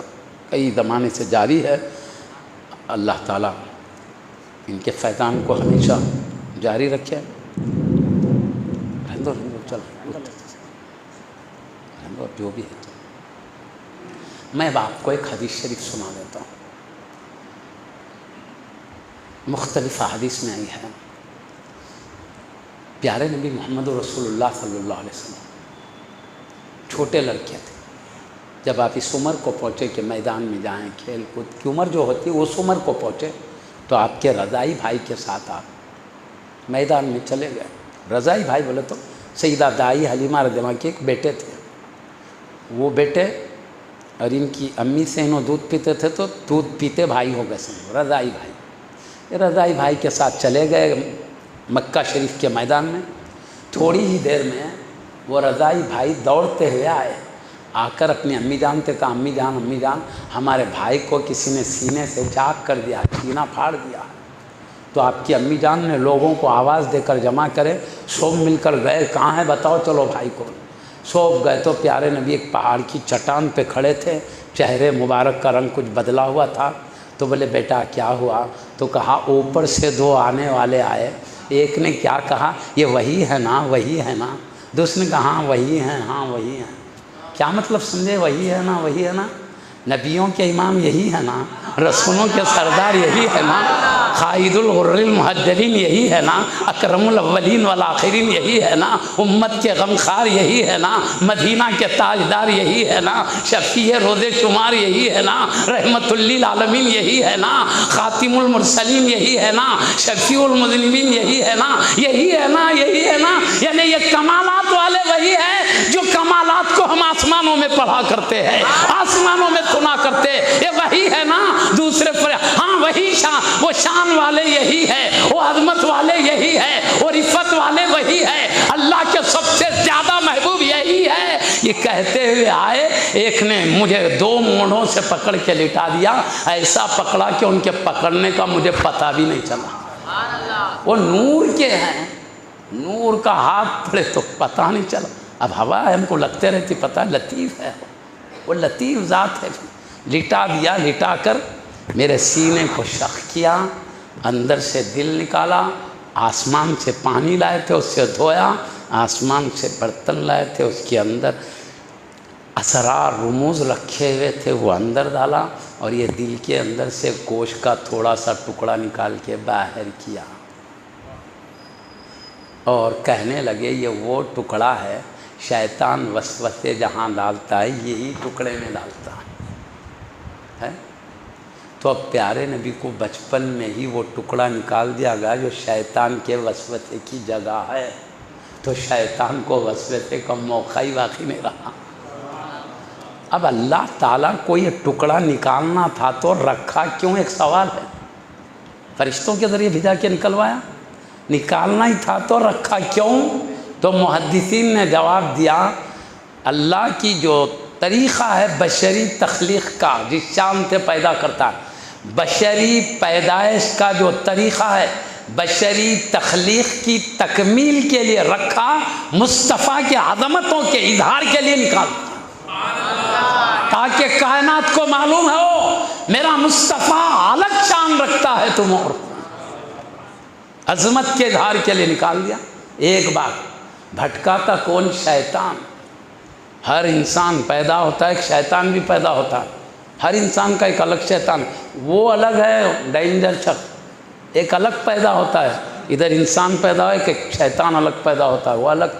کئی زمانے سے جاری ہے۔ اللہ تعالیٰ ان کے فیضان کو ہمیشہ جاری رکھے۔ رہندو چل رہندو جو بھی ہے۔ میں اب آپ کو ایک حدیث شریف سنا دیتا ہوں، مختلف احادیث میں آئی ہے۔ پیارے نبی محمد رسول اللہ صلی اللہ علیہ وسلم چھوٹے لڑکے تھے، جب آپ اس عمر کو پہنچے کہ میدان میں جائیں، کھیل کود کی عمر جو ہوتی ہے اس عمر کو پہنچے تو آپ کے رضائی بھائی کے ساتھ آپ میدان میں چلے گئے۔ رضائی بھائی بولے تو سیدہ دائی حلیمہ رضی اللہ عنہا کے ایک بیٹے تھے، وہ بیٹے اور ان کی امی سے انہوں دودھ پیتے تھے تو دودھ پیتے بھائی ہو گئے سمجھو، رضائی بھائی۔ رضائی بھائی کے ساتھ چلے گئے مکہ شریف کے میدان میں۔ تھوڑی ہی دیر میں وہ رضائی بھائی دوڑتے ہوئے آئے، آ کر اپنی امی جان سے کہا امی جان ہمارے بھائی کو کسی نے سینے سے چاک کر دیا، سینہ پھاڑ دیا۔ تو آپ کی امی جان نے لوگوں کو آواز دے کر جمع کرے، سب مل کر گئے، کہاں ہے بتاؤ، چلو بھائی کو۔ سب گئے تو پیارے نبی ایک پہاڑ کی چٹان پہ کھڑے تھے، چہرے مبارک کا رنگ کچھ بدلا ہوا تھا۔ تو بولے بیٹا کیا ہوا؟ تو کہا اوپر سے دو آنے والے آئے، ایک نے کیا کہا، یہ وہی ہے نا، وہی ہے نا۔ دوسرے نے کہا ہاں وہی ہیں، ہاں وہی ہیں۔ کیا مطلب سمجھے؟ وہی ہے نا، وہی ہے نا، نبیوں کے امام یہی ہے نا، رسولوں کے سردار یہی ہے نا، قائد الغر المحجلین یہی ہے نا، اکرم الاولین والآخرین یہی ہے نا، امت کے غمخوار یہی ہے نا، مدینہ کے تاجدار یہی ہے نا، شفیع روز شمار یہی ہے نا، رحمت للعالمین یہی ہے نا، خاتم المرسلین یہی ہے نا، شفیع المذنبین یہی ہے نا، یہی ہے نا، یہی ہے نا۔ یعنی یہ کمالات والے وہی ہے جو کمالات کو ہم آسمانوں میں پڑھا کرتے ہیں، آسمانوں میں سنا کرتے، یہ وہی ہے نا۔ دوسرے پر ہاں وہی شان، وہ شان والے یہی ہے، وہ عظمت والے یہی ہے، وہ رفت والے وہی ہے، اللہ کے سب سے زیادہ محبوب یہی ہے۔ یہ کہتے ہوئے آئے، ایک نے مجھے دو مونڈوں سے پکڑ کے لٹا دیا، ایسا پکڑا کہ ان کے پکڑنے کا مجھے پتہ بھی نہیں چلا۔ وہ نور کے ہیں، نور کا ہاتھ پڑے تو پتہ نہیں چلا۔ اب ہوا ہے ہم کو لگتے رہتی، پتہ لطیف ہے، وہ لطیف ذات ہے۔ لٹا دیا، لٹا کر میرے سینے کو شق کیا، اندر سے دل نکالا، آسمان سے پانی لائے تھے اس سے دھویا، آسمان سے برتن لائے تھے اس کے اندر اسرار رموز رکھے ہوئے تھے وہ اندر ڈالا، اور یہ دل کے اندر سے گوشت کا تھوڑا سا ٹکڑا نکال کے باہر کیا، اور کہنے لگے یہ وہ ٹکڑا ہے شیطان وسوسے جہاں ڈالتا ہے یہی ٹکڑے میں ڈالتا ہے۔ تو اب پیارے نبی کو بچپن میں ہی وہ ٹکڑا نکال دیا گیا جو شیطان کے وسوسے کی جگہ ہے، تو شیطان کو وسوسے کا موقع ہی باقی نہیں رہا۔ اب اللہ تعالیٰ کو یہ ٹکڑا نکالنا تھا تو رکھا کیوں؟ ایک سوال ہے۔ فرشتوں کے ذریعے بھیجا کے نکلوایا، نکالنا ہی تھا تو رکھا کیوں؟ تو محدثین نے جواب دیا، اللہ کی جو طریقہ ہے بشری تخلیق کا، جس شان سے پیدا کرتا ہے، بشری پیدائش کا جو طریقہ ہے بشری تخلیق کی تکمیل کے لیے رکھا، مصطفیٰ کے عظمتوں کے اظہار کے لیے نکال دیا، تاکہ کائنات کو معلوم ہو میرا مصطفیٰ الگ شان رکھتا ہے تم اور عظمت کے اظہار کے لیے نکال دیا۔ ایک بات، بھٹکاتا کون؟ شیطان۔ ہر انسان پیدا ہوتا ہے، ایک شیطان بھی پیدا ہوتا ہے، ہر انسان کا ایک الگ شیطان، وہ الگ ہے ڈینجر شخص، ایک الگ پیدا ہوتا ہے۔ ادھر انسان پیدا ہے کہ شیطان الگ پیدا ہوتا ہے، وہ الگ،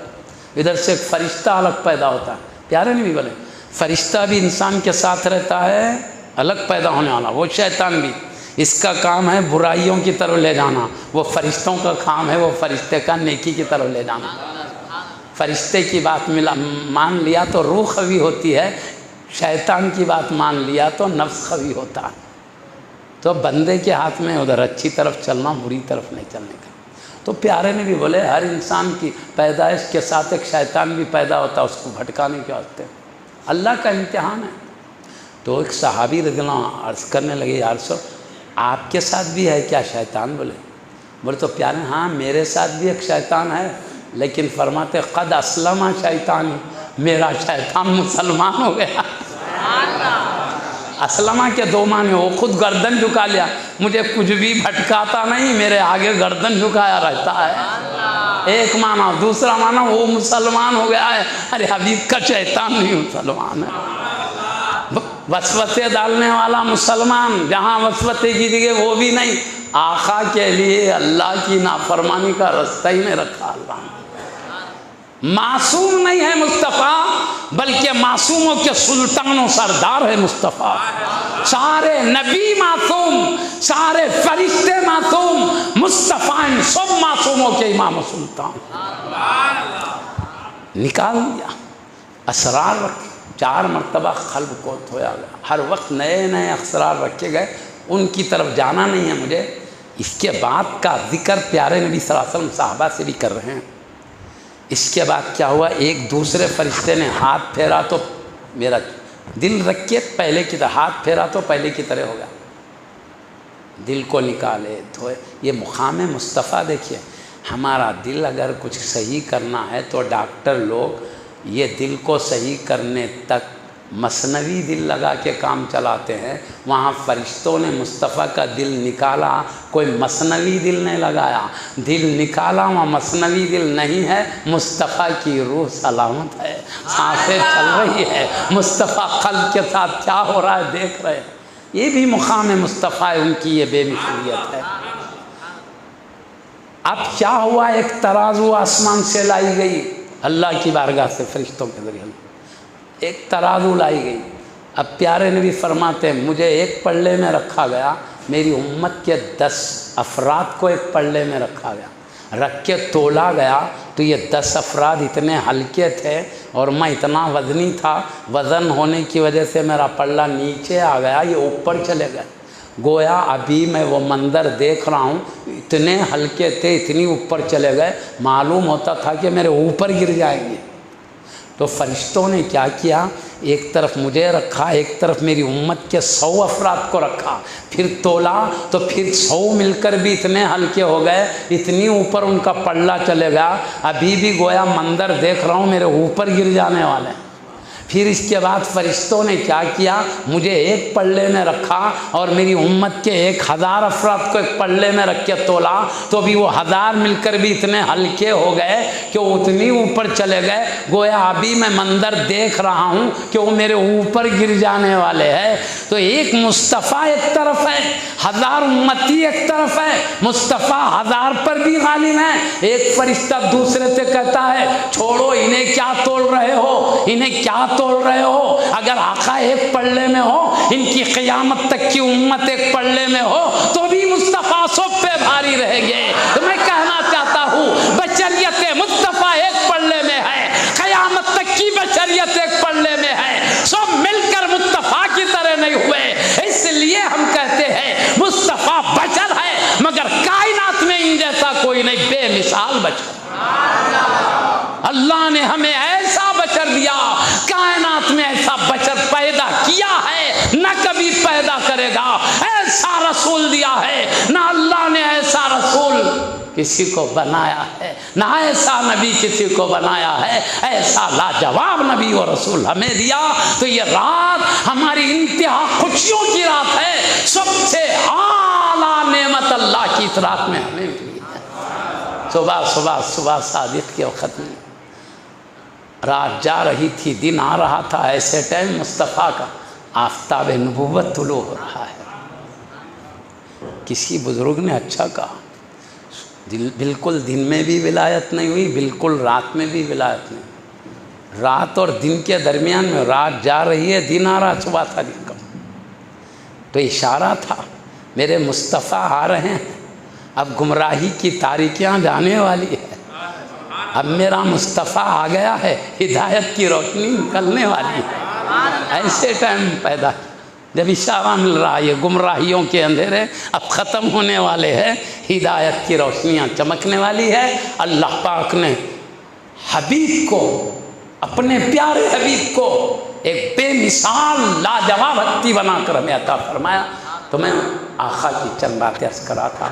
ادھر سے ایک فرشتہ الگ پیدا ہوتا ہے۔ پیارے نہیں بھی بولے، فرشتہ بھی انسان کے ساتھ رہتا ہے، الگ پیدا ہونے والا، وہ شیطان بھی، اس کا کام ہے برائیوں کی طرف لے جانا، وہ فرشتوں کا کام ہے وہ فرشتے کا نیکی کی طرف لے جانا۔ فرشتے کی بات مان لیا تو روح خوی ہوتی ہے، شیطان کی بات مان لیا تو نفس خوی ہوتا ہے۔ تو بندے کے ہاتھ میں ادھر اچھی طرف چلنا، بری طرف نہیں چلنے کا۔ تو پیارے نے بھی بولے ہر انسان کی پیدائش کے ساتھ ایک شیطان بھی پیدا ہوتا ہے، اس کو بھٹکانے کے واسطے، اللہ کا امتحان ہے۔ تو ایک صحابی رضی اللہ عنہ عرض کرنے لگے، یا رسول آپ کے ساتھ بھی ہے کیا شیطان؟ بولے تو پیارے ہاں میرے ساتھ بھی ایک شیطان ہے، لیکن فرماتے قد اسلم شیطانی، میرا شیطان مسلمان ہو گیا۔ اسلمہ کے دو معنی، وہ خود گردن جھکا لیا، مجھے کچھ بھی بھٹکاتا نہیں، میرے آگے گردن جھکایا رہتا ہے، ایک معنی۔ دوسرا معنی وہ مسلمان ہو گیا ہے، ارے حبیب کا شیطان نہیں مسلمان ہے، وسوسے ڈالنے والا مسلمان، جہاں وسوسے کی جگہ وہ بھی نہیں، آقا کے لیے اللہ کی نافرمانی کا رستہ ہی نہیں رکھا اللہ نے۔ معصوم نہیں ہے مصطفیٰ، بلکہ معصوموں کے سلطان و سردار ہے مصطفیٰ۔ سارے نبی معصوم، سارے فرشتے معصوم، مصطفیٰ ان سب معصوموں کے امام و سلطان۔ نکال دیا، اسرار رکھے، 4 مرتبہ قلب کو دھویا گیا، ہر وقت نئے نئے اسرار رکھے گئے، ان کی طرف جانا نہیں ہے مجھے۔ اس کے بعد کا ذکر پیارے نبی صلی اللہ علیہ وسلم صحابہ سے بھی کر رہے ہیں۔ اس کے بعد کیا ہوا، ایک دوسرے فرشتے نے ہاتھ پھیرا تو میرا دل رکھ کے پہلے کی طرح، ہاتھ پھیرا تو پہلے کی طرح ہو گیا، دل کو نکالے دھوئے۔ یہ مقام مصطفیٰ دیکھیے، ہمارا دل اگر کچھ صحیح کرنا ہے تو ڈاکٹر لوگ یہ دل کو صحیح کرنے تک مصنوعی دل لگا کے کام چلاتے ہیں، وہاں فرشتوں نے مصطفیٰ کا دل نکالا، کوئی مصنوعی دل نہیں لگایا، دل نکالا وہاں مصنوعی دل نہیں ہے، مصطفیٰ کی روح سلامت ہے، سانسیں چل رہی ہے، مصطفیٰ قلب کے ساتھ کیا ہو رہا ہے دیکھ رہے ہیں۔ یہ بھی مقام مصطفیٰ ہے، ان کی یہ بے مثلیت ہے۔ اب کیا ہوا، ایک ترازو آسمان سے لائی گئی اللہ کی بارگاہ سے، فرشتوں کے ذریعے ایک ترازو لائی گئی۔ اب پیارے نبی فرماتے ہیں مجھے ایک پلڑے میں رکھا گیا، میری امت کے 10 افراد کو ایک پلڑے میں رکھا گیا، رکھ کے تولا گیا تو یہ 10 افراد اتنے ہلکے تھے اور میں اتنا وزنی تھا، وزن ہونے کی وجہ سے میرا پلڑا نیچے آ گیا، یہ اوپر چلے گئے۔ گویا ابھی میں وہ منظر دیکھ رہا ہوں، اتنے ہلکے تھے، اتنی اوپر چلے گئے، معلوم ہوتا تھا کہ میرے اوپر گر جائیں گے۔ تو فرشتوں نے کیا کیا، ایک طرف مجھے رکھا، ایک طرف میری امت کے 100 افراد کو رکھا، پھر تولا تو پھر 100 مل کر بھی اتنے ہلکے ہو گئے، اتنی اوپر ان کا پلڑا چلے گیا، ابھی بھی گویا منظر دیکھ رہا ہوں میرے اوپر گر جانے والے ہیں۔ پھر اس کے بعد فرشتوں نے کیا کیا، مجھے ایک پلڑے میں رکھا اور میری امت کے 1000 افراد کو ایک پلڑے میں رکھ کے تولا تو بھی وہ 1000 مل کر بھی اتنے ہلکے ہو گئے کہ وہ اتنی اوپر چلے گئے، گویا ابھی میں منظر دیکھ رہا ہوں کہ وہ میرے اوپر گر جانے والے ہیں۔ تو ایک مصطفیٰ ایک طرف ہے، 1000 امتی ایک طرف ہے، مصطفیٰ 1000 پر بھی غالب ہے۔ ایک فرشتہ دوسرے سے کہتا ہے چھوڑو انہیں، کیا تول رہے ہو، انہیں کیا تول رہے ہو، اگر آقا ایک پلڑے میں ہو، ان کی قیامت تک کی امت ایک پلڑے میں ہو تو بھی مصطفیٰ سب پہ بھاری رہے گے۔ تو میں کہنا چاہتا ہوں بشریت مصطفیٰ ایک پلڑے میں ہے، قیامت تک کی بشریت ایک پلڑے میں ہے، سب مل کر مصطفیٰ کی طرح نہیں ہوئے۔ اس لیے ہم کہتے ہیں مصطفیٰ بشر ہے مگر کائنات میں ان جیسا کوئی نہیں، بے مثال بشر۔ اللہ نے ہمیں ایسا بشر دیا، کائنات میں ایسا بشر پیدا کیا ہے نہ کبھی پیدا کرے گا، ایسا رسول دیا ہے، نہ اللہ نے ایسا رسول کسی کو بنایا ہے، نہ ایسا نبی کسی کو بنایا ہے، ایسا لاجواب نبی و رسول ہمیں دیا۔ تو یہ رات ہماری انتہا خوشیوں کی رات ہے، سب سے اعلیٰ نعمت اللہ کی اس رات میں ہمیں ملی ہے۔ صبح صادق کے وقت میں رات جا رہی تھی، دن آ رہا تھا، ایسے ٹائم مصطفیٰ کا آفتاب نبوت طلوع ہو رہا ہے۔ کسی بزرگ نے اچھا کہا، بالکل دن میں بھی ولایت نہیں ہوئی، بالکل رات میں بھی ولایت نہیں، رات اور دن کے درمیان میں رات جا رہی ہے، دن آ رہا، صبح تھا دن کا، تو اشارہ تھا میرے مصطفیٰ آ رہے ہیں، اب گمراہی کی تاریکیاں جانے والی ہے، اب میرا مصطفیٰ آ گیا ہے، ہدایت کی روشنی نکلنے والی ہے۔ ایسے ٹائم پیدا جب اشارہ مل رہا ہے، یہ گمراہیوں کے اندھیرے اب ختم ہونے والے ہیں، ہدایت کی روشنیاں چمکنے والی ہے۔ اللہ پاک نے حبیب کو، اپنے پیارے حبیب کو ایک بے مثال لاجواب ہستی بنا کر ہمیں عطا فرمایا۔ تو میں آقا کی چند باتیں عرض کرا تھا،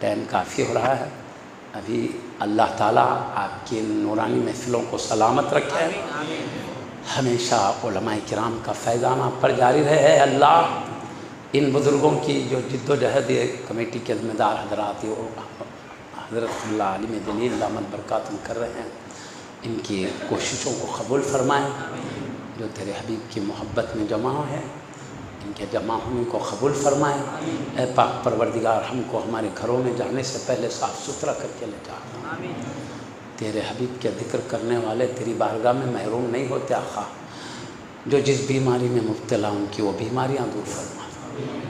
ٹائم کافی ہو رہا ہے، ابھی اللہ تعالیٰ آپ کی نورانی محفلوں کو سلامت رکھے، ہمیشہ علماء کرام کا فیضان آپ پر جاری رہے۔ اللہ ان بزرگوں کی جو جد و جہد کمیٹی کے ذمہ دار حضرات حضرت اللہ عالم جلیل دامت برکاتہم کر رہے ہیں، ان کی کوششوں کو قبول فرمائیں، جو تیرے حبیب کی محبت میں جمع ہے ان کے جمع ہونے کو قبول فرمائیں۔ اے پاک پروردگار، ہم کو ہمارے گھروں میں جانے سے پہلے صاف ستھرا کر کے لے جا، تیرے حبیب کے ذکر کرنے والے تیری بارگاہ میں محروم نہیں ہوتے آقا۔ جو جس بیماری میں مبتلا ان کی وہ بیماریاں دور فرما،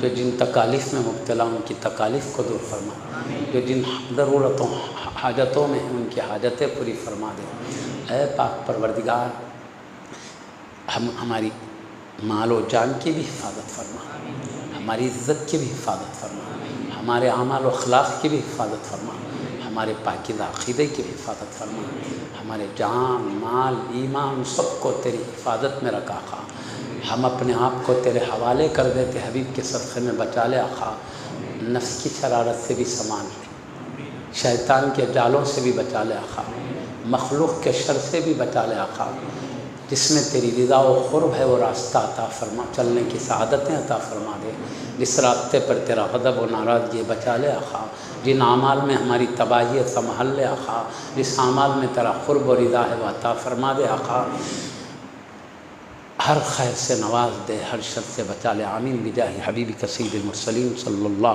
جو جن تکالیف میں مبتلا ان کی تکالیف کو دور فرما، جو جن ضرورتوں حاجتوں میں ہیں ان کی حاجتیں پوری فرما دے۔ اے پاک پروردگار، ہماری مال و جان کی بھی حفاظت فرما، ہماری عزت کی بھی حفاظت فرما، ہمارے اعمال و اخلاق کی بھی حفاظت فرما، ہمارے پاکیزہ عقیدے کی بھی حفاظت فرما، ہمارے جان مال ایمان سب کو تیری حفاظت میں رکھا آقا۔ ہم اپنے آپ کو تیرے حوالے کر دیتے، حبیب کے صدقے میں بچا لے آقا، نفس کی شرارت سے بھی سامان لے، شیطان کے جالوں سے بھی بچا لے آقا، مخلوق کے شر سے بھی بچا لے آقا، جس میں تیری رضا و قرب ہے وہ راستہ عطا فرما، چلنے کی سعادتیں عطا فرما دے، جس راستے پر تیرا غضب و ناراضگی بچا لے آقا، جن اعمال میں ہماری تباہی ہے سنبھال لے آقا، جس اعمال میں تیرا قرب و رضا ہے وہ عطا فرما دے آقا، ہر خیر سے نواز دے، ہر شر سے بچا لے، آمین بجاہ حبیبک سید المرسلین صلی اللہ